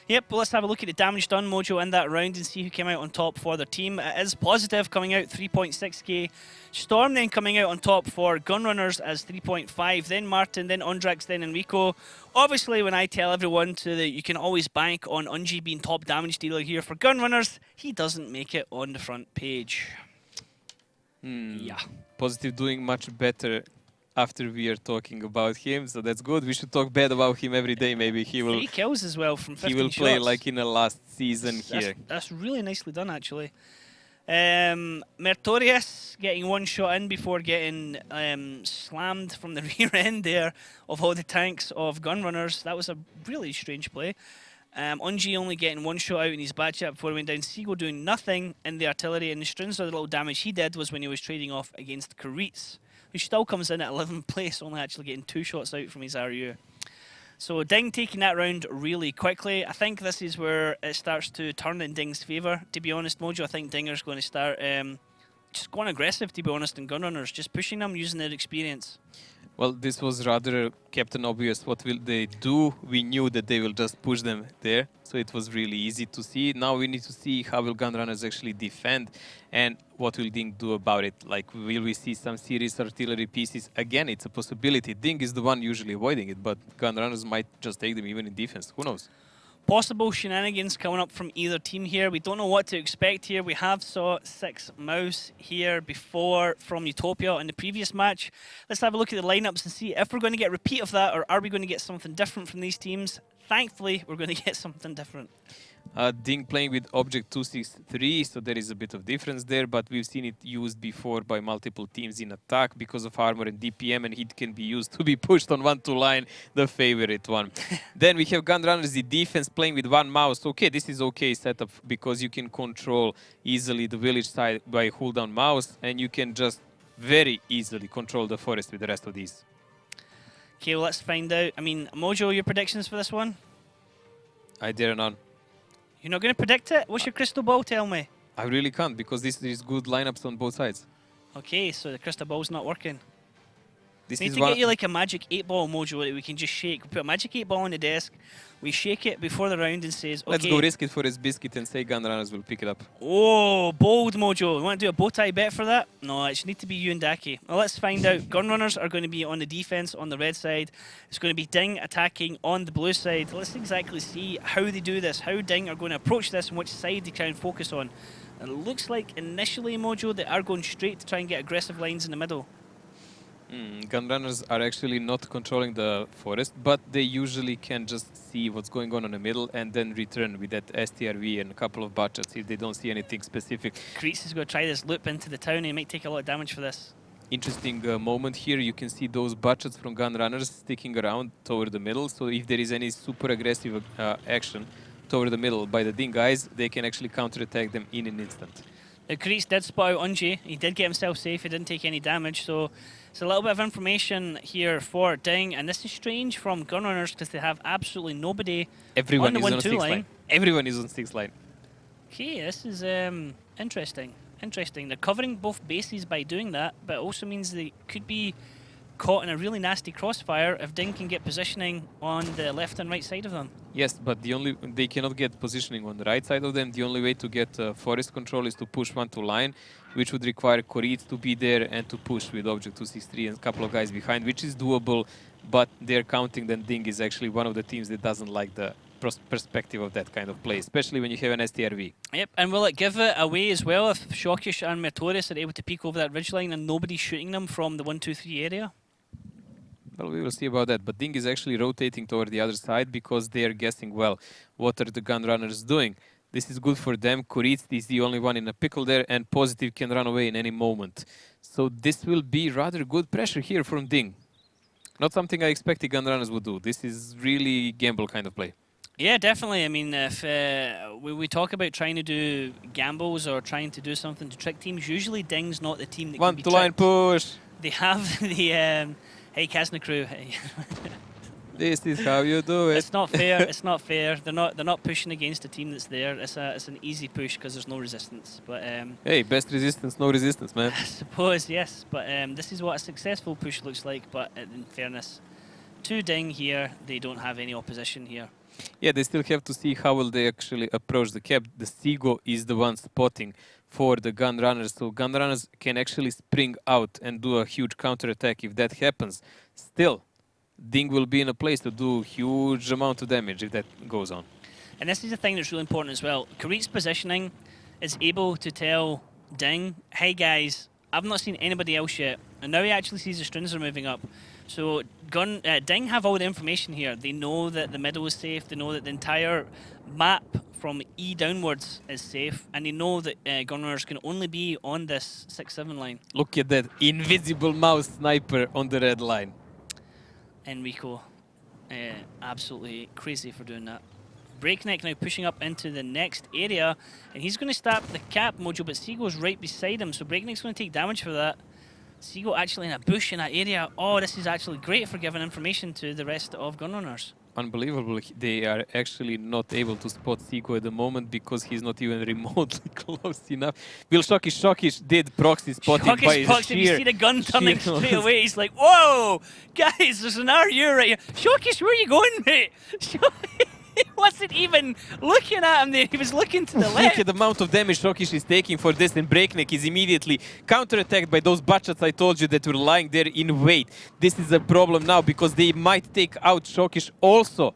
[SPEAKER 1] Yep, but let's have a look at the damage done, Mojo, in that round and see who came out on top for their team. It is Positive coming out 3.6k. Storm then coming out on top for Gunrunners as 3.5, then Martin, then Ondrax, then Enrico. Obviously, when I tell everyone that you can always bank on Unji being top damage dealer here for Gunrunners, he doesn't make it on the front page. Yeah.
[SPEAKER 2] Positive doing much better after we are talking about him, so that's good. We should talk bad about him every day. Maybe he will.
[SPEAKER 1] 3 kills as well from 15
[SPEAKER 2] He will
[SPEAKER 1] shots.
[SPEAKER 2] play like in the last season here.
[SPEAKER 1] That's really nicely done, actually. Mertorius getting 1 shot in before getting slammed from the rear end there of all the tanks of Gunrunners. That was a really strange play. Unji only getting 1 shot out in his batch up before he went down. Seago doing nothing in the artillery, and the Strunzer, the little damage he did was when he was trading off against Karitz, who still comes in at 11th place, only actually getting 2 shots out from his RU. So DiNG taking that round really quickly. I think this is where it starts to turn in DiNG's favour, to be honest, Mojo. I think DiNG is going to start just going aggressive, to be honest, in Gunrunners, just pushing them, using their experience.
[SPEAKER 2] Well, this was rather Captain Obvious. What will they do? We knew that they will just push them there, so it was really easy to see. Now we need to see how will Gunrunners actually defend and what will DiNG do about it. Like, will we see some serious artillery pieces? Again, it's a possibility. DiNG is the one usually avoiding it, but Gunrunners might just take them even in defense. Who knows?
[SPEAKER 1] Possible shenanigans coming up from either team here. We don't know what to expect here. We have saw 6 Mouse here before from Utopia in the previous match. Let's have a look at the lineups and see if we're going to get a repeat of that, or are we going to get something different from these teams. Thankfully, we're going to get something different.
[SPEAKER 2] DiNG playing with Object 263, so there is a bit of difference there, but we've seen it used before by multiple teams in attack because of armor and DPM, and it can be used to be pushed on 1-2 line, the favorite one. Then we have Gunrunners, the defense, playing with 1 mouse. Okay, this is okay setup because you can control easily the village side by hold down mouse, and you can just very easily control the forest with the rest of these.
[SPEAKER 1] Okay, well, let's find out. I mean, Mojo, your predictions for this one?
[SPEAKER 2] I dare not.
[SPEAKER 1] You're not going to predict it? What's your crystal ball tell me?
[SPEAKER 2] I really can't, because this is good lineups on both sides.
[SPEAKER 1] Okay, so the crystal ball's not working.
[SPEAKER 2] This
[SPEAKER 1] We need
[SPEAKER 2] is
[SPEAKER 1] to
[SPEAKER 2] one
[SPEAKER 1] get you like a magic 8-ball, Mojo, that we can just shake. We put a magic 8-ball on the desk, we shake it before the round and says, okay.
[SPEAKER 2] Let's go risk it for his biscuit and say Gunrunners will pick it up.
[SPEAKER 1] Oh, bold, Mojo. You want to do a bow tie bet for that? No, it should need to be you and Daki. Well, let's find out. Gunrunners are going to be on the defense on the red side. It's going to be DiNG attacking on the blue side. Let's exactly see how they do this, how DiNG are going to approach this and which side they try and focus on. It looks like initially, Mojo, they are going straight to try and get aggressive lines in the middle.
[SPEAKER 2] Gunrunners are actually not controlling the forest, but they usually can just see what's going on in the middle and then return with that STRV and a couple of butchers if they don't see anything specific.
[SPEAKER 1] Kreitz is going to try this loop into the town and he might take a lot of damage for this.
[SPEAKER 2] Interesting moment here. You can see those butchers from Gunrunners sticking around toward the middle, so if there is any super aggressive action toward the middle by the DiNG guys, they can actually counterattack them in an instant.
[SPEAKER 1] Kreitz did spot out Unji. He did get himself safe. He didn't take any damage. So it's a little bit of information here for DiNG. And this is strange from Gunrunners because they have absolutely nobody
[SPEAKER 2] Everyone
[SPEAKER 1] on the
[SPEAKER 2] is on
[SPEAKER 1] 1-2 line.
[SPEAKER 2] Everyone is on 6 line.
[SPEAKER 1] Okay, this is interesting. Interesting. They're covering both bases by doing that, but it also means they could be caught in a really nasty crossfire if DiNG can get positioning on the left and right side of them.
[SPEAKER 2] Yes, but they cannot get positioning on the right side of them. The only way to get forest control is to push 1-2 line, which would require Korit to be there and to push with Object 263 and a couple of guys behind, which is doable, but they're counting that DiNG is actually one of the teams that doesn't like the perspective of that kind of play, especially when you have an STRV.
[SPEAKER 1] Yep, and will it give it away as well if Shockish and Mertorius are able to peek over that ridgeline and nobody's shooting them from the 1-2-3 area?
[SPEAKER 2] Well, we will see about that, but DiNG is actually rotating toward the other side because they are guessing, well, what are the Gunrunners doing? This is good for them. Korit is the only one in a pickle there, and Positive can run away in any moment. So this will be rather good pressure here from DiNG. Not something I expected Gunrunners would do. This is really gamble kind of play.
[SPEAKER 1] Yeah, definitely. I mean, if we talk about trying to do gambles or trying to do something to trick teams, usually DiNG's not the team that can be tricked.
[SPEAKER 2] 1-2 line push.
[SPEAKER 1] They have the... hey, Kazna crew.
[SPEAKER 2] This is how you do it.
[SPEAKER 1] It's not fair. It's not fair. They're not pushing against a team that's there. It's an easy push because there's no resistance. But
[SPEAKER 2] Hey, best resistance, no resistance, man.
[SPEAKER 1] I suppose yes. But this is what a successful push looks like. But in fairness, to DiNG here, they don't have any opposition here.
[SPEAKER 2] Yeah, they still have to see how will they actually approach the cap. The Seago is the one spotting for the Gunrunners, so Gunrunners can actually spring out and do a huge counterattack if that happens. Still, DiNG will be in a place to do huge amount of damage if that goes on.
[SPEAKER 1] And this is the thing that's really important as well. Karit's positioning is able to tell DiNG, hey guys, I've not seen anybody else yet. And now he actually sees the Strinzer moving up. So DiNG have all the information here. They know that the middle is safe. They know that the entire map from E downwards is safe. And they know that Gunrunners can only be on this 6-7 line.
[SPEAKER 2] Look at that invisible mouse sniper on the red line.
[SPEAKER 1] Enrico, absolutely crazy for doing that. Breakneck now pushing up into the next area. And he's going to stab the cap, Mojo, but Seago's right beside him. So Breakneck's going to take damage for that. Seago actually in a bush in that area. Oh, this is actually great for giving information to the rest of Gunrunners.
[SPEAKER 2] Unbelievable. They are actually not able to spot Seago at the moment because he's not even remotely close enough. Will Shokish did proxy spotting by
[SPEAKER 1] sheer, you see the gun turning straight away. He's like, whoa, guys, there's an RU right here. Shokish, where are you going, mate? He wasn't even looking at him there. He was looking to the left.
[SPEAKER 2] Look at the amount of damage Shokish is taking for this, and Breakneck is immediately counterattacked by those butchers I told you that were lying there in wait. This is a problem now because they might take out Shokish also.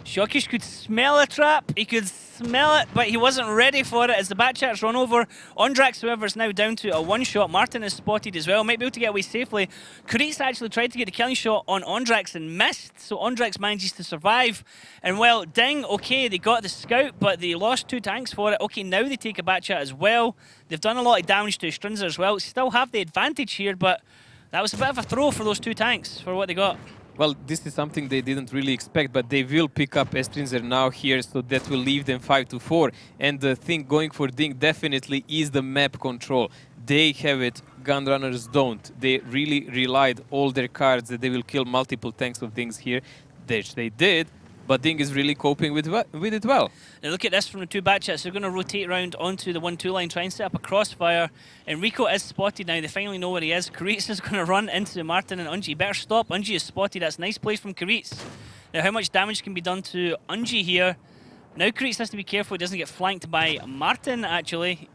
[SPEAKER 1] Shokish could smell a trap, he could smell it, but he wasn't ready for it as the Batchats run over. Ondrax, however, is now down to a one-shot. Martin is spotted as well, might be able to get away safely. Karitz actually tried to get the killing shot on Ondrax and missed, so Ondrax manages to survive. And well, DiNG, okay, they got the scout, but they lost 2 tanks for it. Okay, now they take a Batchat as well. They've done a lot of damage to Strinzer as well. Still have the advantage here, but that was a bit of a throw for those 2 tanks for what they got.
[SPEAKER 2] Well, this is something they didn't really expect, but they will pick up Estrinzer now here, so that will leave them 5-4. And the thing going for DiNG definitely is the map control. They have it, Gunrunners don't. They really relied all their cards that they will kill multiple tanks of DiNGs here, which they did, but DiNG is really coping with it well. Now
[SPEAKER 1] look at this from the 2 Batchats. They're going to rotate around onto the 1-2 line, try and set up a crossfire. Enrico is spotted now. They finally know where he is. Karitz is going to run into Martin and Unji. Better stop. Unji is spotted. That's a nice play from Karitz. Now how much damage can be done to Unji here? Now Karitz has to be careful he doesn't get flanked by Martin, actually.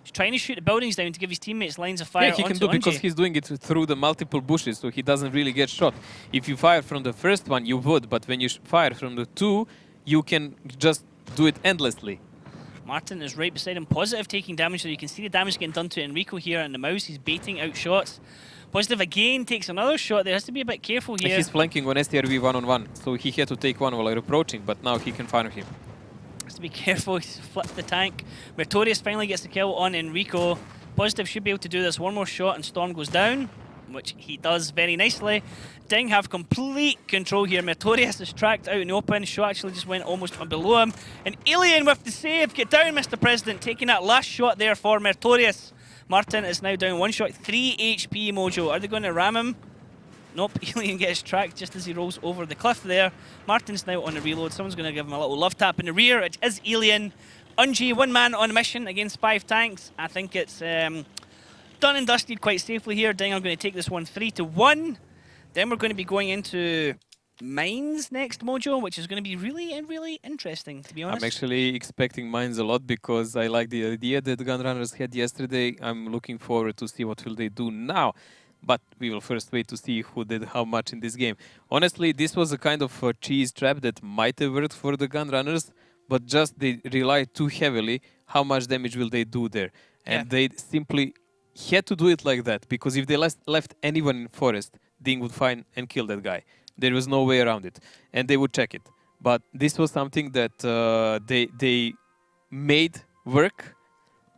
[SPEAKER 1] He's trying to shoot the buildings down to give his teammates lines of fire.
[SPEAKER 2] Yeah, he can do because he's doing it through the multiple bushes, so he doesn't really get shot. If you fire from the first one, you would, but when you fire from the 2, you can just do it endlessly.
[SPEAKER 1] Martin is right beside him, Positive taking damage, so you can see the damage getting done to Enrico here and the mouse. He's baiting out shots. Positive again takes another shot. There has to be a bit careful here.
[SPEAKER 2] He's flanking on STRV 1-on-1, so he had to take one while approaching, but now he can fire him.
[SPEAKER 1] Has to be careful, he's flipped the tank. Mertorius finally gets the kill on Enrico. Positive should be able to do this. One more shot and Storm goes down, which he does very nicely. DiNG have complete control here. Mertorius is tracked out in the open. Shot actually just went almost below him. And Alien with the save. Get down, Mr. President. Taking that last shot there for Mertorius. Martin is now down 1 shot, 3 HP, Mojo. Are they going to ram him? Nope, Alien gets tracked just as he rolls over the cliff there. Martin's now on the reload. Someone's going to give him a little love tap in the rear. It is Alien. Unji, 1 man on a mission against 5 tanks. I think it's done and dusted quite safely here. DiNG are going to take this one 3-1. Then we're going to be going into Mines next, Mojo, which is going to be really interesting, to be honest.
[SPEAKER 2] I'm actually expecting Mines a lot because I like the idea that Gunrunners had yesterday. I'm looking forward to see what will they do now. But we will first wait to see who did how much in this game. Honestly, this was a kind of a cheese trap that might have worked for the Gunrunners, but just they relied too heavily. How much damage will they do there? And they simply had to do it like that, because if they left anyone in forest, DiNG would find and kill that guy. There was no way around it, and they would check it. But this was something that they made work.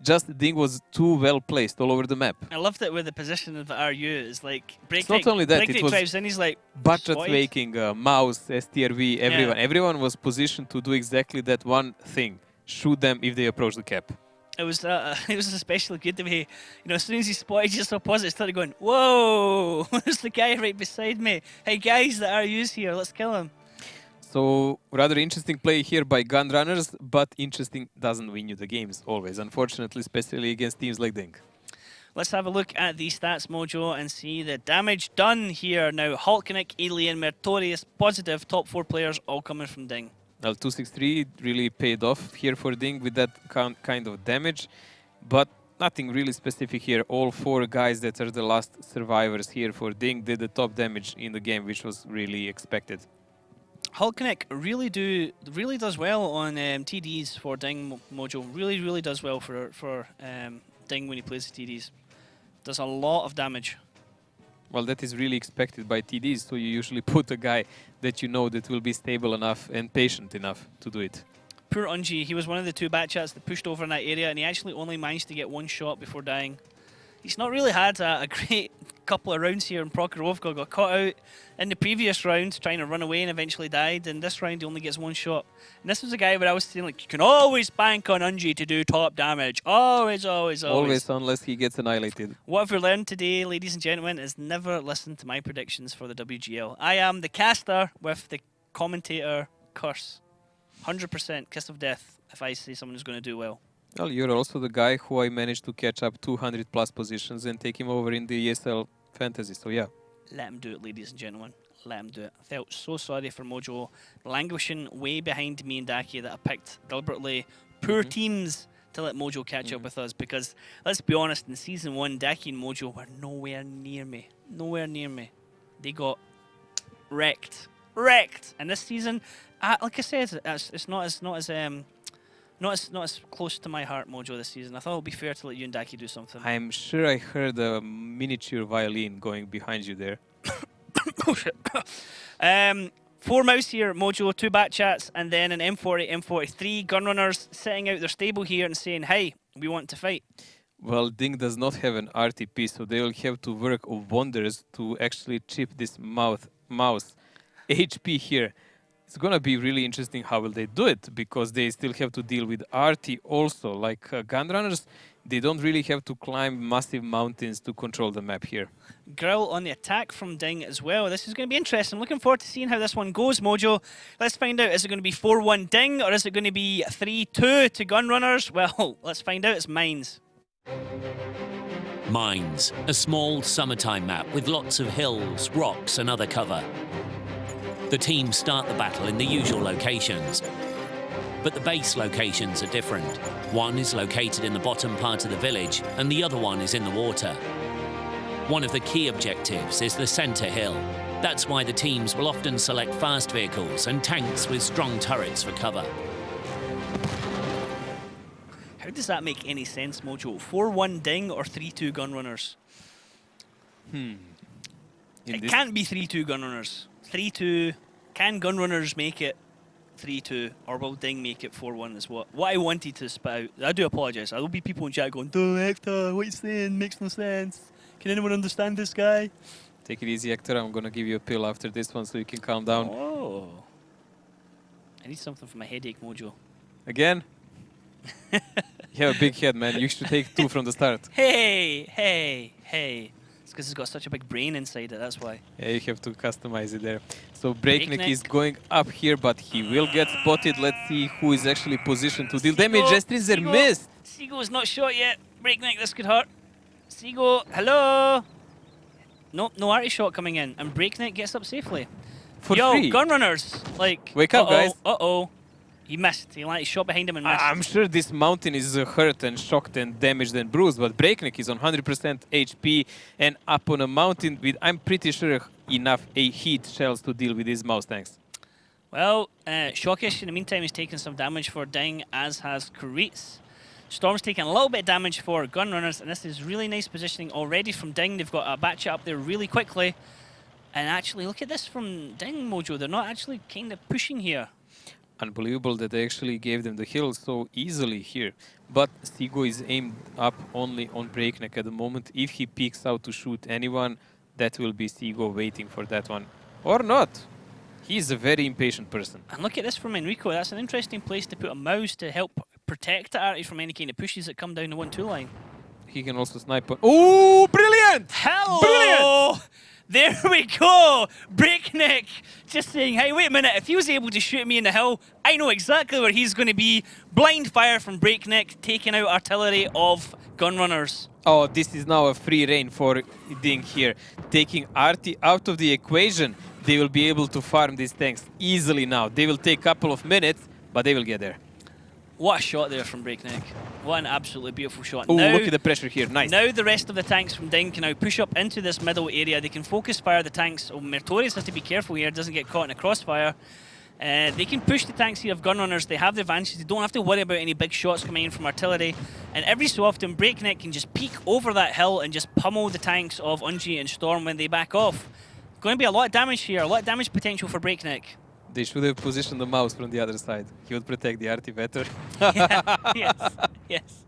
[SPEAKER 2] Just DiNG was too well placed all over the map.
[SPEAKER 1] I loved it with the position of the RU. It's like
[SPEAKER 2] It's not only that, it was
[SPEAKER 1] drives in, he's like
[SPEAKER 2] Butchats waking, Mouse, STRV, everyone. Everyone was positioned to do exactly that one thing. Shoot them if they approach the cap.
[SPEAKER 1] It was it was especially good the way, as soon as he spotted just opposite, started going, whoa, there's the guy right beside me. Hey guys, the RU's here, let's kill him.
[SPEAKER 2] So rather interesting play here by Gunrunners, but interesting doesn't win you the games always, unfortunately, especially against teams like DiNG.
[SPEAKER 1] Let's have a look at the stats, Mojo, and see the damage done here. Now, Hulkinic, Alien, Meritorious, Positive, top 4 players, all coming from DiNG.
[SPEAKER 2] Well, 263 really paid off here for DiNG with that kind of damage, but nothing really specific here. All 4 guys that are the last survivors here for DiNG did the top damage in the game, which was really expected.
[SPEAKER 1] Hulkinic really does well on TDs for DiNG, Mojo. Really does well for DiNG when he plays the TDs. Does a lot of damage.
[SPEAKER 2] Well, that is really expected by TDs, so you usually put a guy that you know that will be stable enough and patient enough to do it.
[SPEAKER 1] Poor Unji, he was one of the 2 Batchats that pushed over in that area, and he actually only managed to get 1 shot before dying. He's not really had a great couple of rounds here, and Prokhorovka got caught out in the previous round trying to run away and eventually died, and this round he only gets 1 shot. And this was a guy where I was saying, like, you can always bank on Unji to do top damage. Always.
[SPEAKER 2] Always, unless he gets annihilated.
[SPEAKER 1] What have we learned today, ladies and gentlemen, is never listen to my predictions for the WGL. I am the caster with the commentator curse. 100% kiss of death if I say someone who's going to do well.
[SPEAKER 2] Well, you're also the guy who I managed to catch up 200 plus positions and take him over in the ESL Fantasy, so yeah.
[SPEAKER 1] Let him do it, ladies and gentlemen. Let him do it. I felt so sorry for Mojo, languishing way behind me and Daki, that I picked deliberately poor teams to let Mojo catch up with us, because, let's be honest, in Season 1, Daki and Mojo were nowhere near me. Nowhere near me. They got wrecked. And this season, like I said, it's not as close to my heart, Mojo, this season. I thought it would be fair to let you and Daki do something.
[SPEAKER 2] I'm sure I heard a miniature violin going behind you there.
[SPEAKER 1] Oh shit. 4 mouse here, Mojo, 2 Batchats, and then an M40, M43. Gunrunners sitting out their stable here and saying, hey, we want to fight.
[SPEAKER 2] Well, DiNG does not have an RTP, so they will have to work wonders to actually chip this mouse HP here. It's gonna be really interesting how will they do it, because they still have to deal with RT also. Like Gunrunners, they don't really have to climb massive mountains to control the map here.
[SPEAKER 1] Grill on the attack from DiNG as well. This is going to be interesting. Looking forward to seeing how this one goes, Mojo. Let's find out. Is it going to be 4-1 DiNG, or is it going to be 3-2 to Gunrunners? Well, let's find out. It's Mines.
[SPEAKER 3] Mines, a small summertime map with lots of hills, rocks and other cover. The teams start the battle in the usual locations, but the base locations are different. One is located in the bottom part of the village, and the other one is in the water. One of the key objectives is the center hill. That's why the teams will often select fast vehicles and tanks with strong turrets for cover.
[SPEAKER 1] How does that make any sense, Mojo? 4-1 DiNG or 3-2 Gunrunners? It can't be 3-2 Gunrunners. 3-2. Can Gunrunners make it 3-2, or will DiNG make it 4-1 is what I wanted to spit out. I do apologise. There will be people in chat going, duh, Hector, what you saying? Makes no sense. Can anyone understand this guy?
[SPEAKER 2] Take it easy, Hector. I'm gonna give you a pill after this one so you can calm down.
[SPEAKER 1] Oh. I need something for my headache, Mojo.
[SPEAKER 2] Again? You have a big head, man. You should take 2 from the start.
[SPEAKER 1] Hey. It's because it's got such a big brain inside it, that's why.
[SPEAKER 2] Yeah, you have to customize it there. So Breakneck is going up here, but he will get spotted. Let's see who is actually positioned to deal damage. Estrinzer missed.
[SPEAKER 1] Seago is not shot yet. Breakneck, this could hurt. Seago, hello. Nope, no arty shot coming in, and Breakneck gets up safely.
[SPEAKER 2] For
[SPEAKER 1] Yo,
[SPEAKER 2] free.
[SPEAKER 1] Gunrunners, like.
[SPEAKER 2] Wake up, guys.
[SPEAKER 1] He missed. He shot behind him and missed.
[SPEAKER 2] I'm sure this mountain is hurt and shocked and damaged and bruised, but Breakneck is on 100% HP and up on a mountain with, I'm pretty sure, enough heat shells to deal with these mouse tanks.
[SPEAKER 1] Well, Shockish in the meantime is taking some damage for DiNG, as has Kuritz. Storm's taking a little bit of damage for Gunrunners, and this is really nice positioning already from DiNG. They've got a Batchat up there really quickly. And actually, look at this from DiNG, Mojo. They're not actually kind of pushing here.
[SPEAKER 2] Unbelievable that they actually gave them the hill so easily here. But Seago is aimed up only on Breakneck at the moment. If he peeks out to shoot anyone, that will be Seago waiting for that one. Or not. He's a very impatient person.
[SPEAKER 1] And look at this from Enrico. That's an interesting place to put a mouse to help protect Artie from any kind of pushes that come down the 1-2 line.
[SPEAKER 2] He can also snipe. Oh, brilliant!
[SPEAKER 1] Hello!
[SPEAKER 2] Brilliant!
[SPEAKER 1] There we go! Breakneck just saying, hey, wait a minute, if he was able to shoot me in the hill, I know exactly where he's going to be. Blind fire from Breakneck, taking out artillery of Gunrunners.
[SPEAKER 2] Oh, this is now a free reign for DiNG here. Taking Artie out of the equation, they will be able to farm these tanks easily now. They will take a couple of minutes, but they will get there.
[SPEAKER 1] What a shot there from Breakneck. What an absolutely beautiful shot.
[SPEAKER 2] Oh,
[SPEAKER 1] Now,
[SPEAKER 2] look at the pressure here. Nice.
[SPEAKER 1] Now the rest of the tanks from DiNG can now push up into this middle area. They can focus fire the tanks. Oh, Mertorius has to be careful here, doesn't get caught in a crossfire. They can push the tanks here of Gunrunners. They have the advantage. They don't have to worry about any big shots coming in from artillery. And every so often, Breakneck can just peek over that hill and just pummel the tanks of Unji and Storm when they back off. Going to be a lot of damage here, a lot of damage potential for Breakneck.
[SPEAKER 2] They should have positioned the mouse from the other side. He would protect the Artie better.
[SPEAKER 1] Yes.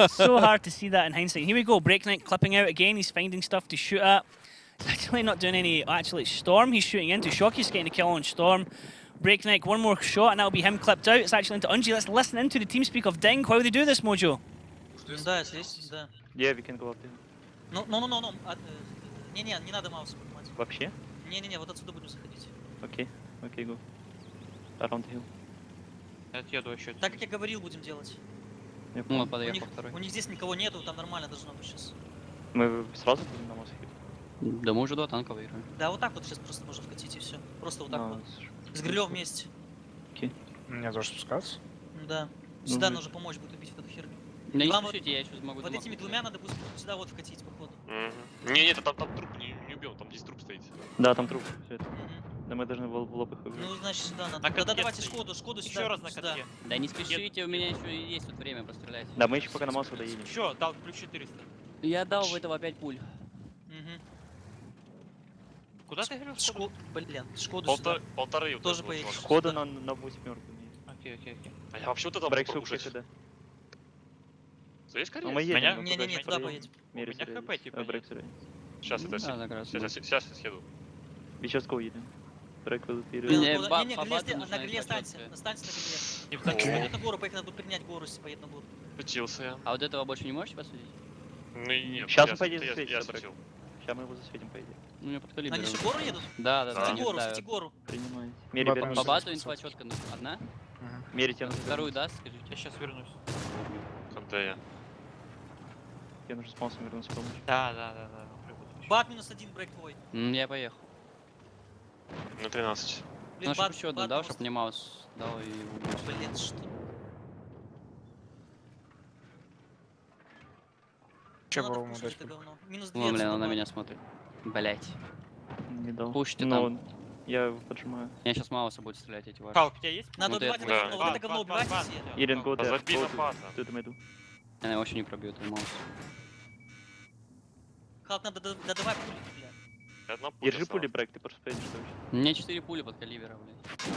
[SPEAKER 1] So hard to see that in hindsight. Here we go, Breakneck clipping out again. He's finding stuff to shoot at. He's actually not doing any. Actually, it's Storm he's shooting into. Shocky's getting a kill on Storm. Breakneck, one more shot, and that'll be him clipped out. It's actually into Unji. Let's listen into the TeamSpeak of DiNG. How they do this, Mojo?
[SPEAKER 4] Да, здесь, да.
[SPEAKER 5] Yeah, we can go up there.
[SPEAKER 4] Ну. Не надо маус поднимать.
[SPEAKER 5] Вообще?
[SPEAKER 4] Не, вот отсюда будем заходить.
[SPEAKER 5] Окей, окей, go. Around hill.
[SPEAKER 6] Я отъеду еще.
[SPEAKER 4] Так как я говорил, будем делать.
[SPEAKER 5] Я
[SPEAKER 7] Ну,
[SPEAKER 5] понял.
[SPEAKER 7] он подъехал второй.
[SPEAKER 4] У них здесь никого нету, там нормально должно быть сейчас.
[SPEAKER 5] Мы сразу будем на мост хит?
[SPEAKER 7] Да мы уже 2 танка выиграем.
[SPEAKER 4] Да, вот так вот сейчас просто можно вкатить и все. Просто вот так
[SPEAKER 5] А,
[SPEAKER 4] вот. С грилем вместе.
[SPEAKER 8] Мне тоже спускаться?
[SPEAKER 4] Да. Сюда нужно помочь будет убить эту херню.
[SPEAKER 7] Да не
[SPEAKER 4] Вам вот-
[SPEAKER 7] спешите, я еще могу
[SPEAKER 4] Вот
[SPEAKER 7] дамаг
[SPEAKER 4] этими
[SPEAKER 7] накидать.
[SPEAKER 4] двумя надо будет сюда вот вкатить, походу.
[SPEAKER 6] Нет, там труп не убьем, там здесь труп стоит.
[SPEAKER 5] Да, там труп. Всё это.
[SPEAKER 4] Мгм.
[SPEAKER 5] Да мы должны в лоб их убить.
[SPEAKER 4] Ну, значит, сюда надо.
[SPEAKER 6] На
[SPEAKER 4] Тогда
[SPEAKER 6] катке
[SPEAKER 4] давайте
[SPEAKER 6] стоит.
[SPEAKER 4] Шкоду сюда.
[SPEAKER 6] Еще раз на
[SPEAKER 4] сюда.
[SPEAKER 6] катке.
[SPEAKER 7] Да не спешите, у меня еще есть вот время пострелять.
[SPEAKER 5] Да, мы еще пока на массу доедем.
[SPEAKER 6] Еще, дал плюс 400.
[SPEAKER 7] Я дал в этого 5 пуль.
[SPEAKER 4] Мгм.
[SPEAKER 6] Куда ты говорил?
[SPEAKER 4] Блин, Шкоду сюда.
[SPEAKER 6] Полторы вот
[SPEAKER 4] Тоже
[SPEAKER 6] это вот
[SPEAKER 4] поедешь.
[SPEAKER 6] ваши.
[SPEAKER 5] Шкода на 8
[SPEAKER 6] Окей. А я вообще вот это
[SPEAKER 5] Брейк
[SPEAKER 6] попробую
[SPEAKER 5] сюда.
[SPEAKER 6] Есть
[SPEAKER 5] Ну мы
[SPEAKER 6] корректор?
[SPEAKER 5] едем.
[SPEAKER 4] Не, туда поедем.
[SPEAKER 6] У меня ХП типа нет.
[SPEAKER 5] Брейк сюда.
[SPEAKER 6] Сейчас
[SPEAKER 7] Ну
[SPEAKER 6] это
[SPEAKER 7] да, как раз.
[SPEAKER 6] сейчас я съеду.
[SPEAKER 5] We just go едем. Брейк will be
[SPEAKER 4] Блин,
[SPEAKER 7] Не,
[SPEAKER 5] ready.
[SPEAKER 7] ба-
[SPEAKER 4] не,
[SPEAKER 7] по
[SPEAKER 4] гриле,
[SPEAKER 7] базам
[SPEAKER 4] на
[SPEAKER 7] нужна
[SPEAKER 4] гриле останься.
[SPEAKER 7] инфраструктура.
[SPEAKER 4] Останься на гриле.
[SPEAKER 6] Не
[SPEAKER 4] Так,
[SPEAKER 6] знаю,
[SPEAKER 4] поедет на гору, поехать надо будет принять гору, если поедет на гору.
[SPEAKER 6] Включился я.
[SPEAKER 7] А вот этого больше не можете посудить?
[SPEAKER 6] Ну и нет.
[SPEAKER 5] Щас
[SPEAKER 6] я-
[SPEAKER 5] он пойдет
[SPEAKER 6] я
[SPEAKER 5] засветится,
[SPEAKER 6] светил.
[SPEAKER 5] Сейчас мы его засветим, по идее.
[SPEAKER 7] Ну, меня под
[SPEAKER 4] Они
[SPEAKER 7] калибром.
[SPEAKER 4] еще гору едут?
[SPEAKER 7] Да,
[SPEAKER 6] Да.
[SPEAKER 4] Свети гору,
[SPEAKER 7] ставят.
[SPEAKER 4] свети гору.
[SPEAKER 5] Принимайте.
[SPEAKER 8] Ба-
[SPEAKER 5] Мере
[SPEAKER 8] по-
[SPEAKER 5] вернусь.
[SPEAKER 7] По
[SPEAKER 8] По-
[SPEAKER 7] базу инфа четко нужна. Одна?
[SPEAKER 5] Мерите на
[SPEAKER 7] Вторую даст, скажите.
[SPEAKER 6] Я сейчас вернусь. Когда я?
[SPEAKER 5] Я нужно с маусом вернуться помочь.
[SPEAKER 6] Да.
[SPEAKER 4] Бат -1, брейк твой.
[SPEAKER 7] Я поехал.
[SPEAKER 6] На 13.
[SPEAKER 4] Блин,
[SPEAKER 7] Ну, чтоб
[SPEAKER 4] бат,
[SPEAKER 7] еще одну
[SPEAKER 4] бат
[SPEAKER 7] дал,
[SPEAKER 4] просто-
[SPEAKER 7] чтоб мне маус дал и убил.
[SPEAKER 4] Блин, что?
[SPEAKER 8] Че
[SPEAKER 4] Надо
[SPEAKER 8] было ему
[SPEAKER 4] вкушать
[SPEAKER 8] дать?
[SPEAKER 4] это говно. Минус 2
[SPEAKER 7] Вон, блин,
[SPEAKER 4] отсюда
[SPEAKER 7] он на
[SPEAKER 4] бат.
[SPEAKER 7] меня смотрит. Блять.
[SPEAKER 5] Не дал.
[SPEAKER 7] Пушите
[SPEAKER 5] Но
[SPEAKER 7] там.
[SPEAKER 5] я его поджимаю.
[SPEAKER 7] Я сейчас мауса будет стрелять, эти ваши.
[SPEAKER 6] Халк, у тебя есть?
[SPEAKER 4] Надо
[SPEAKER 7] Вот
[SPEAKER 4] убивать
[SPEAKER 7] это
[SPEAKER 4] это
[SPEAKER 6] да.
[SPEAKER 4] говно, вот это говно убивайте все.
[SPEAKER 5] Ирен, go there.
[SPEAKER 6] Забей на
[SPEAKER 5] Go
[SPEAKER 6] база.
[SPEAKER 5] to the middle.
[SPEAKER 7] Она его вообще не пробьет, этот маус.
[SPEAKER 4] Халк, надо додавать пули, бля.
[SPEAKER 6] Одна пуля
[SPEAKER 5] Держи
[SPEAKER 6] осталась.
[SPEAKER 5] пули, брейк, ты просто поедешь точно.
[SPEAKER 7] У меня 4 пули под калибром, блядь.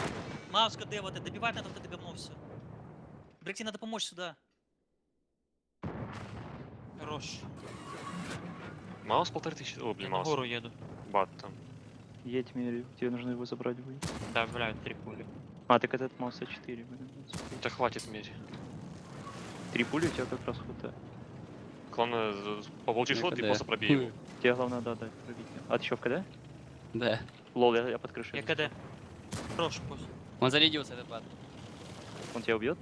[SPEAKER 4] Маус, КД, вот это, добивать надо вот это говно все. Брейк, тебе надо помочь сюда.
[SPEAKER 6] Хорош. Маус 1500. О, блин,
[SPEAKER 9] На
[SPEAKER 6] маус.
[SPEAKER 9] гору еду.
[SPEAKER 6] Бат там.
[SPEAKER 5] Едь, Мерю. Тебе нужно его забрать будет.
[SPEAKER 9] Да, блядь, 3 пули.
[SPEAKER 5] А, так этот маус 4.
[SPEAKER 6] Да хватит меди.
[SPEAKER 5] 3 пули у тебя как раз хватает.
[SPEAKER 6] Главное, поволчий
[SPEAKER 7] Ну,
[SPEAKER 6] слот и
[SPEAKER 7] КД.
[SPEAKER 6] просто пробей его.
[SPEAKER 5] Тебе главное, да, пробить. А ты еще в КД?
[SPEAKER 7] Да.
[SPEAKER 5] Лол, я под крышей.
[SPEAKER 9] Я КД. Хорош, пусть.
[SPEAKER 7] Он зарядился, этот бат.
[SPEAKER 5] Он тебя убьет?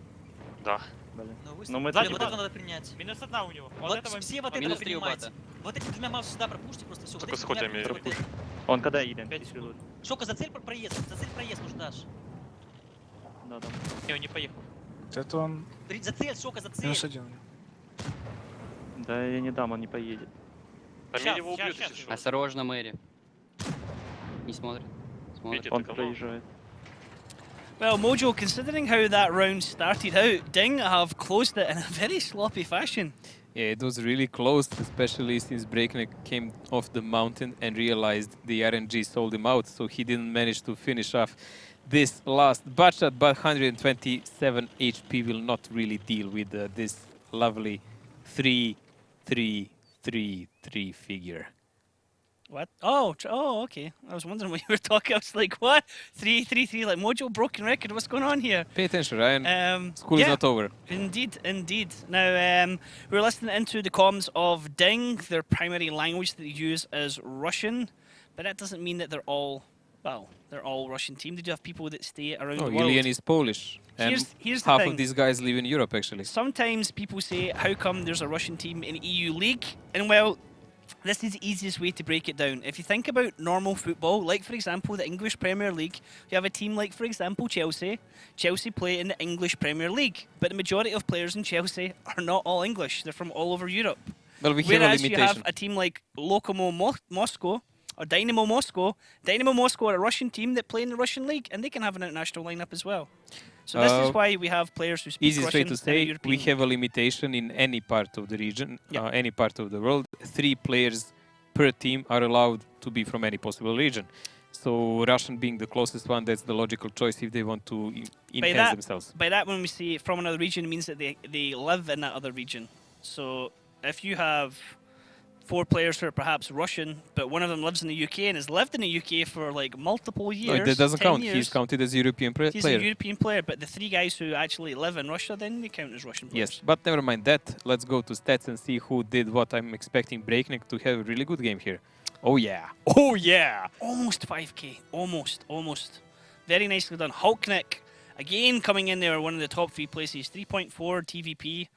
[SPEAKER 6] Да.
[SPEAKER 5] Блин.
[SPEAKER 4] Ну,
[SPEAKER 5] Но
[SPEAKER 4] выставь.
[SPEAKER 5] мы
[SPEAKER 4] Блин,
[SPEAKER 5] это
[SPEAKER 4] вот
[SPEAKER 5] не
[SPEAKER 4] это надо принять.
[SPEAKER 9] Минус 1 у него.
[SPEAKER 4] Вот все вот это
[SPEAKER 7] Минус
[SPEAKER 4] вы
[SPEAKER 7] 3 у
[SPEAKER 4] принимаете.
[SPEAKER 7] бата.
[SPEAKER 4] Вот эти двумя маус сюда пропушьте просто все.
[SPEAKER 6] Только с хотями пропушь.
[SPEAKER 5] Он когда едет?
[SPEAKER 9] 5 секунд.
[SPEAKER 4] Шока, за цель проезд нужно дашь.
[SPEAKER 5] Да.
[SPEAKER 9] Не, он не поехал.
[SPEAKER 8] Это он
[SPEAKER 4] За цель, Шока, за цель.
[SPEAKER 8] -1.
[SPEAKER 5] Да, я не дам, он не поедет.
[SPEAKER 6] А
[SPEAKER 9] Щас,
[SPEAKER 6] меди его убьет,
[SPEAKER 9] щас,
[SPEAKER 6] если
[SPEAKER 9] щас.
[SPEAKER 6] что.
[SPEAKER 7] Осторожно, Мэри. Не смотрит. Смотрит.
[SPEAKER 6] Видите,
[SPEAKER 5] Он
[SPEAKER 6] это говно.
[SPEAKER 5] проезжает.
[SPEAKER 1] Well, Mojo, considering how that round started out, DiNG have closed it in a very sloppy fashion.
[SPEAKER 2] Yeah, it was really close, especially since Breakneck came off the mountain and realized the RNG sold him out, so he didn't manage to finish off this last butt shot, but 127 HP will not really deal with this lovely 3-3-3-3 figure.
[SPEAKER 1] What? Oh, oh, okay. I was wondering what you were talking. I was like, what? 3-3-3, like Mojo broken record. What's going on here?
[SPEAKER 2] Pay attention, Ryan. School is
[SPEAKER 1] yeah,
[SPEAKER 2] not over.
[SPEAKER 1] indeed, indeed. Now, we're listening into the comms of DiNG. Their primary language that they use is Russian, but that doesn't mean that they're all Russian team. They do have people that stay around
[SPEAKER 2] Oh,
[SPEAKER 1] the world.
[SPEAKER 2] Julian is Polish. And
[SPEAKER 1] Here's the
[SPEAKER 2] half
[SPEAKER 1] thing.
[SPEAKER 2] of these guys live in Europe, actually.
[SPEAKER 1] Sometimes people say, how come there's a Russian team in EU League? And well, this is the easiest way to break it down. If you think about normal football, like for example the English Premier League, you have a team like for example Chelsea. Chelsea play in the English Premier League, but the majority of players in Chelsea are not all English. They're from all over Europe.
[SPEAKER 2] Well, we have a
[SPEAKER 1] Whereas
[SPEAKER 2] limitation.
[SPEAKER 1] you have a team like Moscow or Dynamo Moscow. Dynamo Moscow are a Russian team that play in the Russian league, and they can have an international lineup as well. So this is why we have players who speak
[SPEAKER 2] Easiest way
[SPEAKER 1] Russian
[SPEAKER 2] to
[SPEAKER 1] in a
[SPEAKER 2] say,
[SPEAKER 1] European
[SPEAKER 2] we have a limitation in any part of the region,
[SPEAKER 1] Yeah.
[SPEAKER 2] any part of the world. 3 players per team are allowed to be from any possible region. So Russian being the closest one, that's the logical choice if they want to enhance themselves.
[SPEAKER 1] By that, when we say from another region, it means that they live in that other region. So if you have 4 players who are perhaps Russian, but one of them lives in the UK and has lived in the UK for like multiple years.
[SPEAKER 2] No, that doesn't
[SPEAKER 1] 10
[SPEAKER 2] count.
[SPEAKER 1] years,
[SPEAKER 2] He's counted as a European
[SPEAKER 1] he's
[SPEAKER 2] player.
[SPEAKER 1] a European player, but the 3 guys who actually live in Russia, then they count as Russian players.
[SPEAKER 2] Yes, but never mind that. Let's go to stats and see who did what. I'm expecting Breakneck to have a really good game here. Oh yeah. Oh yeah.
[SPEAKER 1] Almost 5k. Almost. Very nicely done. Hulknick, again coming in there, one of the top 3 places. 3.4 TVP.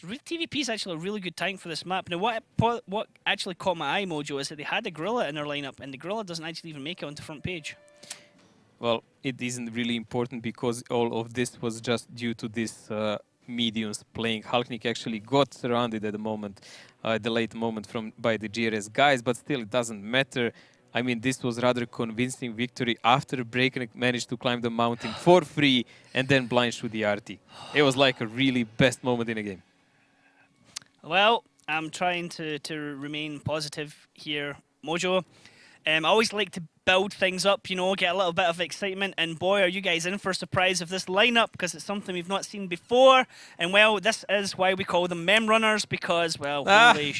[SPEAKER 1] TVP is actually a really good tank for this map. Now, what actually caught my eye, Mojo, is that they had a Gorilla in their lineup, and the Gorilla doesn't actually even make it onto front page.
[SPEAKER 2] Well, it isn't really important because all of this was just due to this mediums playing. Hulknick actually got surrounded at the moment, the late moment by the GRS guys, but still it doesn't matter. I mean, this was rather convincing victory after Breakneck managed to climb the mountain for free and then blind shoot the RT. It was like a really best moment in a game.
[SPEAKER 1] Well, I'm trying to remain positive here, Mojo. I always like to build things up, you know, get a little bit of excitement, and boy, are you guys in for a surprise of this lineup, because it's something we've not seen before. And well, this is why we call them mem runners, because, well, holy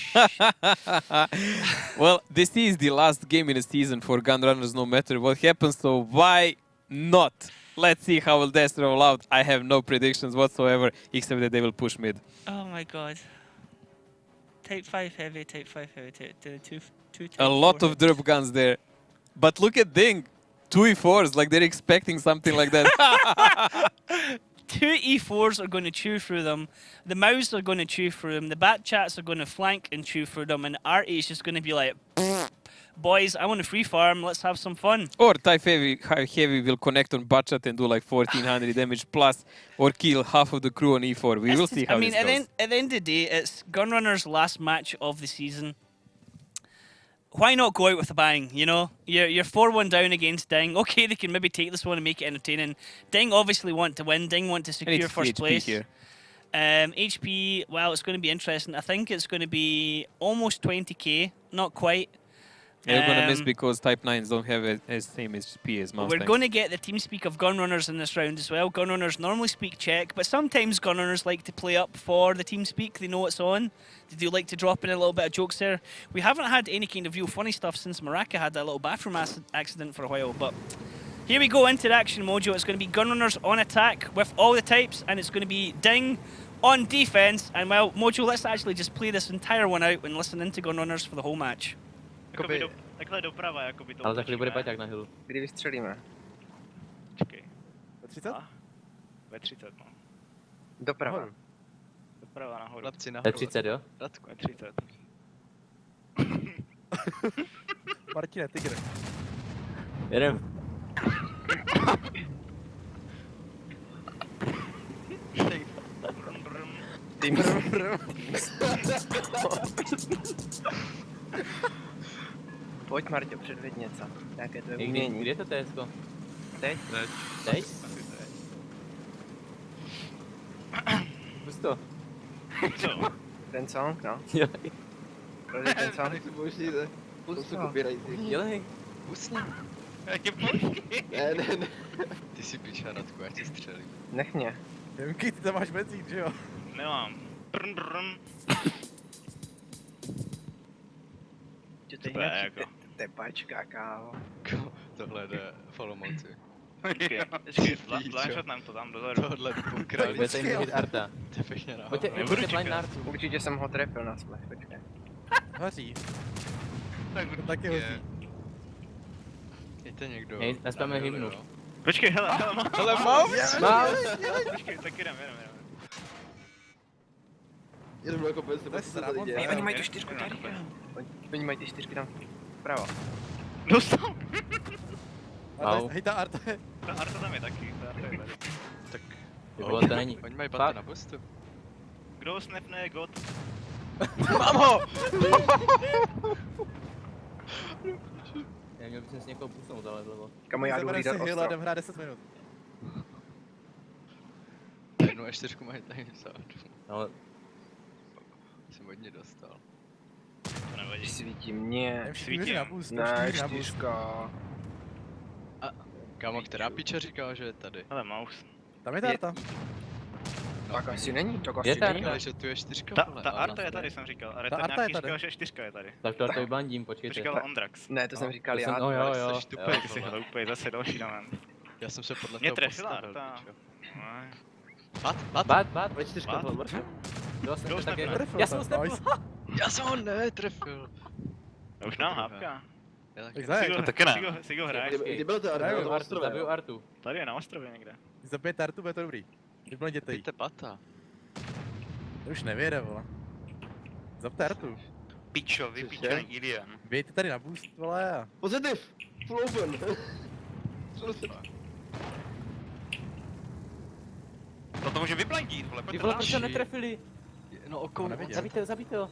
[SPEAKER 2] Well, this is the last game in the season for Gunrunners, no matter what happens, so why not? Let's see how will this roll out. I have no predictions whatsoever, except that they will push mid.
[SPEAKER 1] Oh my god. Type 5 heavy, type 5 heavy, two type
[SPEAKER 2] A lot
[SPEAKER 1] 4
[SPEAKER 2] of derp guns there. But look at DiNG. 2 E4s, like they're expecting something like that.
[SPEAKER 1] 2 E4s are going to chew through them. The Mouse are going to chew through them. The Bat Chats are going to flank and chew through them. And RT is just going to be like, boys, I want to free farm. Let's have some fun.
[SPEAKER 2] Or Type Heavy will connect on Butchat and do like 1400 damage plus, or kill half of the crew on E4. We will see how this goes.
[SPEAKER 1] At the end of the day, it's Gunrunners' last match of the season. Why not go out with a bang, you know? You're 4-1 down against DiNG. Okay, they can maybe take this one and make it entertaining. DiNG obviously want to win. DiNG want to secure first place.
[SPEAKER 2] Here.
[SPEAKER 1] HP, well, it's going to be interesting. I think it's going to be almost 20k, not quite.
[SPEAKER 2] They're going to miss because Type 9s don't have as same HP as Mouse
[SPEAKER 1] We're
[SPEAKER 2] tanks.
[SPEAKER 1] going to get the team speak of Gunrunners in this round as well. Gunrunners normally speak Czech, but sometimes Gunrunners like to play up for the team speak. They know what's on. They do like to drop in a little bit of jokes there. We haven't had any kind of real funny stuff since Maraka had that little bathroom accident for a while, but here we go into the action, Mojo. It's going to be Gunrunners on attack with all the types, and it's going to be DiNG on defense. And well, Mojo, let's actually just play this entire one out and listen into Gunrunners for the whole match.
[SPEAKER 9] Takhle doprava, jakoby to
[SPEAKER 10] Ale za chvíli bude
[SPEAKER 9] otočíme.
[SPEAKER 10] paťák na hilu.
[SPEAKER 11] Kdy vystřelíme?
[SPEAKER 8] Počkej. Ve 30? Ve 30, no.
[SPEAKER 11] Doprava.
[SPEAKER 8] Doprava nahoru.
[SPEAKER 9] Chlapci
[SPEAKER 10] To je
[SPEAKER 9] nahoru.
[SPEAKER 10] 30, jo?
[SPEAKER 8] Radku, ve 30. Martine, tygr.
[SPEAKER 10] Jedem.
[SPEAKER 11] Tým. Pojď, Marťo, předveď něco. Jaké to je
[SPEAKER 10] Kdy
[SPEAKER 11] umění.
[SPEAKER 10] je to TSko?
[SPEAKER 11] Teď?
[SPEAKER 10] Teď? Pust to.
[SPEAKER 11] Ten song, no.
[SPEAKER 10] Jo.
[SPEAKER 11] Proč ten song? Pust to.
[SPEAKER 10] Dělej.
[SPEAKER 9] Jak je počkej.
[SPEAKER 11] Ne.
[SPEAKER 9] Ty si piča, Radku, já tě střelím.
[SPEAKER 11] Nech mě.
[SPEAKER 8] Demky, ty tam máš benzín, že jo?
[SPEAKER 9] Nemám. Brn.
[SPEAKER 11] Že to je
[SPEAKER 9] Super,
[SPEAKER 11] jinak,
[SPEAKER 9] jako.
[SPEAKER 11] Tepačka, kámo.
[SPEAKER 9] Tohle jde follow moci.
[SPEAKER 4] Počkej, blindshotnem to tam dozadu.
[SPEAKER 9] Tohle pokrali.
[SPEAKER 10] Bude se jim hit arta.
[SPEAKER 9] To je pěkně na
[SPEAKER 10] Pojďte,
[SPEAKER 9] hovno.
[SPEAKER 10] pojďte blind na artu.
[SPEAKER 11] Určitě jsem ho trefil na splash, počkej.
[SPEAKER 8] Hoří. To taky hoří.
[SPEAKER 9] Jděte někdo.
[SPEAKER 10] Hej, naspáme hymnu.
[SPEAKER 4] Počkej, hele,
[SPEAKER 9] Hele, mám!
[SPEAKER 4] počkej, tak jdem.
[SPEAKER 10] Jenom jako bez
[SPEAKER 8] To je sramo.
[SPEAKER 11] Hej, oni mají tu 4 tady, kámo. Oni mají ty 4 tam vpravo.
[SPEAKER 4] Dostal!
[SPEAKER 10] Au.
[SPEAKER 8] Hej, ta arta je...
[SPEAKER 4] Ta Arta tam je taky, ta Arta je tady.
[SPEAKER 9] Tak...
[SPEAKER 10] Ty vole, to není.
[SPEAKER 9] Oni mají
[SPEAKER 10] Fakt?
[SPEAKER 9] paty na boostu.
[SPEAKER 4] Kdo snapne God?
[SPEAKER 9] Mám ho!
[SPEAKER 10] Já měl bych si někoho pusnout, ale vlevo.
[SPEAKER 11] Kamo, já jdu
[SPEAKER 8] Zaberem si
[SPEAKER 11] hlídat
[SPEAKER 8] heal a jdem
[SPEAKER 11] ostrov.
[SPEAKER 8] hrát 10 minut.
[SPEAKER 9] Jednu a 4 mají tady vzadu.
[SPEAKER 10] No,
[SPEAKER 9] Jsem hodně dostal.
[SPEAKER 4] To nevadí.
[SPEAKER 11] Svítí mě.
[SPEAKER 8] Jdem všichni mířit na boost, jdem
[SPEAKER 11] Ne,
[SPEAKER 8] všichni mířit na boost.
[SPEAKER 11] 4.
[SPEAKER 9] Kámo, která piče říkala, že je tady?
[SPEAKER 4] Hele, mouse.
[SPEAKER 8] Tam je ta arta.
[SPEAKER 11] Tak asi není, tak
[SPEAKER 10] Je
[SPEAKER 11] asi
[SPEAKER 10] tak,
[SPEAKER 11] není.
[SPEAKER 9] Ale že tu je 4,
[SPEAKER 4] Ta
[SPEAKER 9] vole.
[SPEAKER 4] Arta je tady, jsem říkal. Ale
[SPEAKER 8] Ta
[SPEAKER 4] ten
[SPEAKER 8] Arta je
[SPEAKER 4] nějaký
[SPEAKER 8] tady.
[SPEAKER 4] říkal, že 4 je tady.
[SPEAKER 10] tak to vyblandím,
[SPEAKER 4] To
[SPEAKER 10] počkejte.
[SPEAKER 4] říkal Ondrax.
[SPEAKER 11] Ne, to jsem říkal já.
[SPEAKER 10] No jo, jo.
[SPEAKER 9] Jsi tupej,
[SPEAKER 4] Ty jsi
[SPEAKER 9] vole.
[SPEAKER 4] hloupej, zase další domen.
[SPEAKER 9] Já jsem se podle
[SPEAKER 4] Mě
[SPEAKER 9] toho
[SPEAKER 4] trefila
[SPEAKER 9] postavil,
[SPEAKER 4] Arta.
[SPEAKER 9] pičo.
[SPEAKER 4] Ne.
[SPEAKER 10] Bát, pojď 4
[SPEAKER 4] Bát?
[SPEAKER 10] tohle mrtv.
[SPEAKER 4] Kdo
[SPEAKER 10] taky.
[SPEAKER 4] snapne?
[SPEAKER 10] Já jsem ho snapnul.
[SPEAKER 9] Já jsem ho netrefil.
[SPEAKER 4] Už nám hápka.
[SPEAKER 9] Já taky.
[SPEAKER 8] Tak zajek.
[SPEAKER 4] Taky ne. Si go hraješ.
[SPEAKER 10] Kdy
[SPEAKER 8] byl to arta?
[SPEAKER 10] Zabiju artu.
[SPEAKER 4] Tady je na ostrově někde.
[SPEAKER 8] Když zabijete artu, bude to dobrý. Vyblenděte jí.
[SPEAKER 9] Pijte pata.
[SPEAKER 8] To už nevěde, vole. Zabijte artu.
[SPEAKER 4] Pičo, vypičený Ilian.
[SPEAKER 8] Bějte tady na boost, vole, a...
[SPEAKER 10] Pozitiv! Full open.
[SPEAKER 4] To může vyblindit, vole,
[SPEAKER 10] Ty vole, proč ho netrefili?
[SPEAKER 9] No okou,
[SPEAKER 8] neviděl.
[SPEAKER 10] Zabijte ho.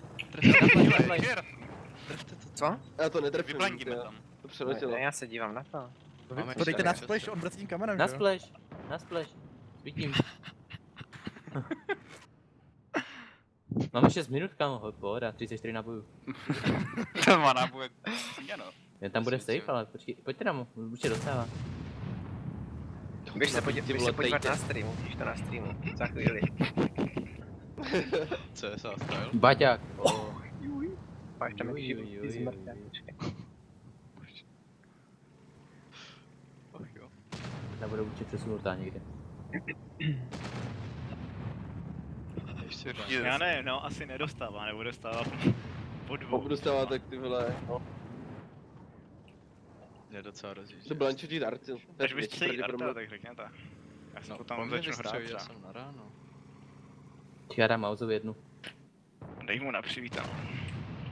[SPEAKER 11] Co?
[SPEAKER 10] Já to netrefil.
[SPEAKER 4] Vyblindíme tam.
[SPEAKER 10] To
[SPEAKER 11] Ne, já se dívám na to.
[SPEAKER 8] To dejte na splash, on vrací tím kamenem,
[SPEAKER 10] Na
[SPEAKER 8] že jo?
[SPEAKER 10] splash. Na splash. Svítím. Máme 6 minut, kámo, pohoda, 34 nabojů.
[SPEAKER 4] To má náboj.
[SPEAKER 10] Jen tam bude safe, ale počkej, pojďte tam, určitě dostává.
[SPEAKER 11] Běž se podívat na streamu, vidíš to na streamu, za chvíli.
[SPEAKER 9] Co je sá style?
[SPEAKER 10] Baťák.
[SPEAKER 11] Máš tam jaký život, ty zmrtě.
[SPEAKER 9] Och jo.
[SPEAKER 10] Nebude určitě přesunutá někde.
[SPEAKER 9] Ještě dva.
[SPEAKER 4] Já nevím, no, asi nedostává, nebo dostává po dvou.
[SPEAKER 10] Pokud dostává, tak ty vole, no.
[SPEAKER 9] Mě docela rozjíždí.
[SPEAKER 10] To blančitý darty.
[SPEAKER 4] Až vystřelí Arta, tak řekněte. Já si
[SPEAKER 9] No,
[SPEAKER 4] potom
[SPEAKER 9] po mně
[SPEAKER 4] začnu hrát
[SPEAKER 9] vystřelí, já
[SPEAKER 4] třeba.
[SPEAKER 9] jsem na ráno.
[SPEAKER 10] Já dám Mauzovi jednu.
[SPEAKER 4] Dej mu na přivítanou.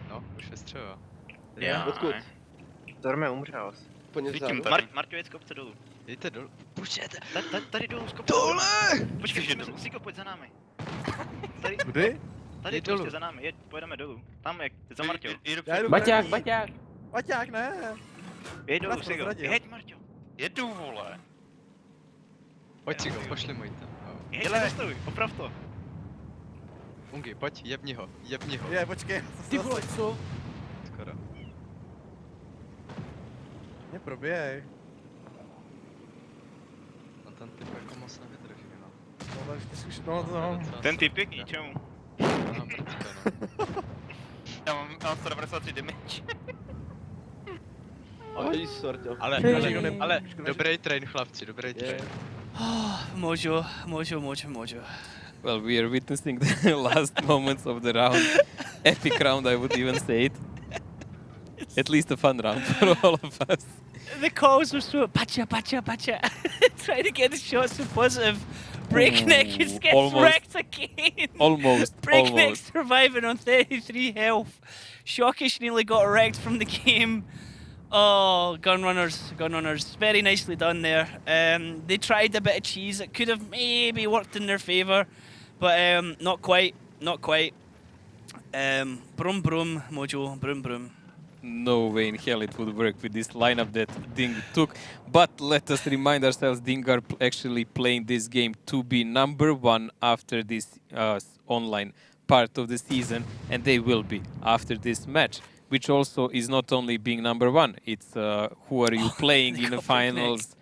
[SPEAKER 9] No, už vystřelila.
[SPEAKER 4] Já.
[SPEAKER 10] Odkud?
[SPEAKER 11] Torme umřel.
[SPEAKER 4] Vidím, Marťovic z kopce dolů.
[SPEAKER 9] Jdete dolů. Půjčete.
[SPEAKER 4] Tady dolů z kopce.
[SPEAKER 9] Dole!
[SPEAKER 4] Počkej, Sigo, pojď za námi. Tady,
[SPEAKER 8] Kudy?
[SPEAKER 4] tady
[SPEAKER 9] Jdi dolů.
[SPEAKER 4] prostě za námi, pojedeme dolů. Tam je, za Marťou.
[SPEAKER 8] Já jdu
[SPEAKER 10] Baťák,
[SPEAKER 8] první.
[SPEAKER 10] Baťák!
[SPEAKER 8] Baťák, ne!
[SPEAKER 4] Jeď dolů,
[SPEAKER 8] Nás
[SPEAKER 4] Sigo.
[SPEAKER 8] prozradil.
[SPEAKER 4] Jeď, Marťo. Jedu, vole.
[SPEAKER 9] Pojď si go, pošli mu tam.
[SPEAKER 4] Jeď, zastavuj, oprav to.
[SPEAKER 9] Ungi, pojď, jebni ho, jebni ho.
[SPEAKER 8] Je, počkej,
[SPEAKER 10] Ty vole, co?
[SPEAKER 9] Skoro.
[SPEAKER 8] Mě proběj.
[SPEAKER 9] No ten typ jako moc nevydrží, no.
[SPEAKER 8] No.
[SPEAKER 4] Ten typ pěkný, čemu?
[SPEAKER 9] Aha, mrtka, no.
[SPEAKER 4] Já mám 193 damage.
[SPEAKER 9] Ale dobrý train, chlapci, dobrý train.
[SPEAKER 1] Mojo.
[SPEAKER 2] Well, we are witnessing the last moments of the round. Epic round, I would even say it. At least a fun round for all of us.
[SPEAKER 1] The calls were so bacha. Trying to get the shots so positive. Breakneck just gets
[SPEAKER 2] almost.
[SPEAKER 1] wrecked again.
[SPEAKER 2] Almost.
[SPEAKER 1] Breakneck surviving on 33 health. Shockish nearly got wrecked from the game. Oh, Gunrunners. Very nicely done there. They tried a bit of cheese. It could have maybe worked in their favour, but not quite. Brum, Mojo, brum.
[SPEAKER 2] No way in hell it would work with this lineup that DiNG took. But let us remind ourselves, DiNG are actually playing this game to be #1 after this online part of the season, and they will be after this match, which also is not only being #1, it's who are you playing in the finals,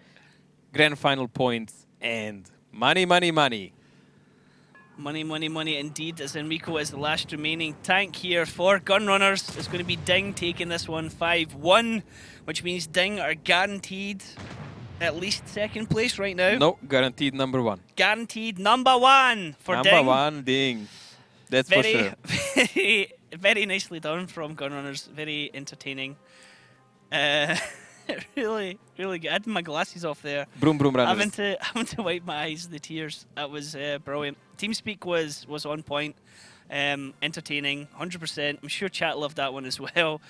[SPEAKER 2] grand final points, and money.
[SPEAKER 1] Money, money, money indeed, as Enrico is the last remaining tank here for Gunrunners. It's going to be DiNG taking this one 5-1, which means DiNG are guaranteed at least second place right now.
[SPEAKER 2] No, guaranteed number 1.
[SPEAKER 1] Guaranteed number 1 for
[SPEAKER 2] Number
[SPEAKER 1] DiNG.
[SPEAKER 2] 1, DiNG. That's for sure.
[SPEAKER 1] Very, very nicely done from Gunrunners. Very entertaining. Really, really good. I had my glasses off there.
[SPEAKER 2] Broom broom runners.
[SPEAKER 1] Having to wipe my eyes, the tears. That was brilliant. TeamSpeak was on point. Entertaining, 100%. I'm sure chat loved that one as well.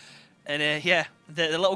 [SPEAKER 1] And yeah, the little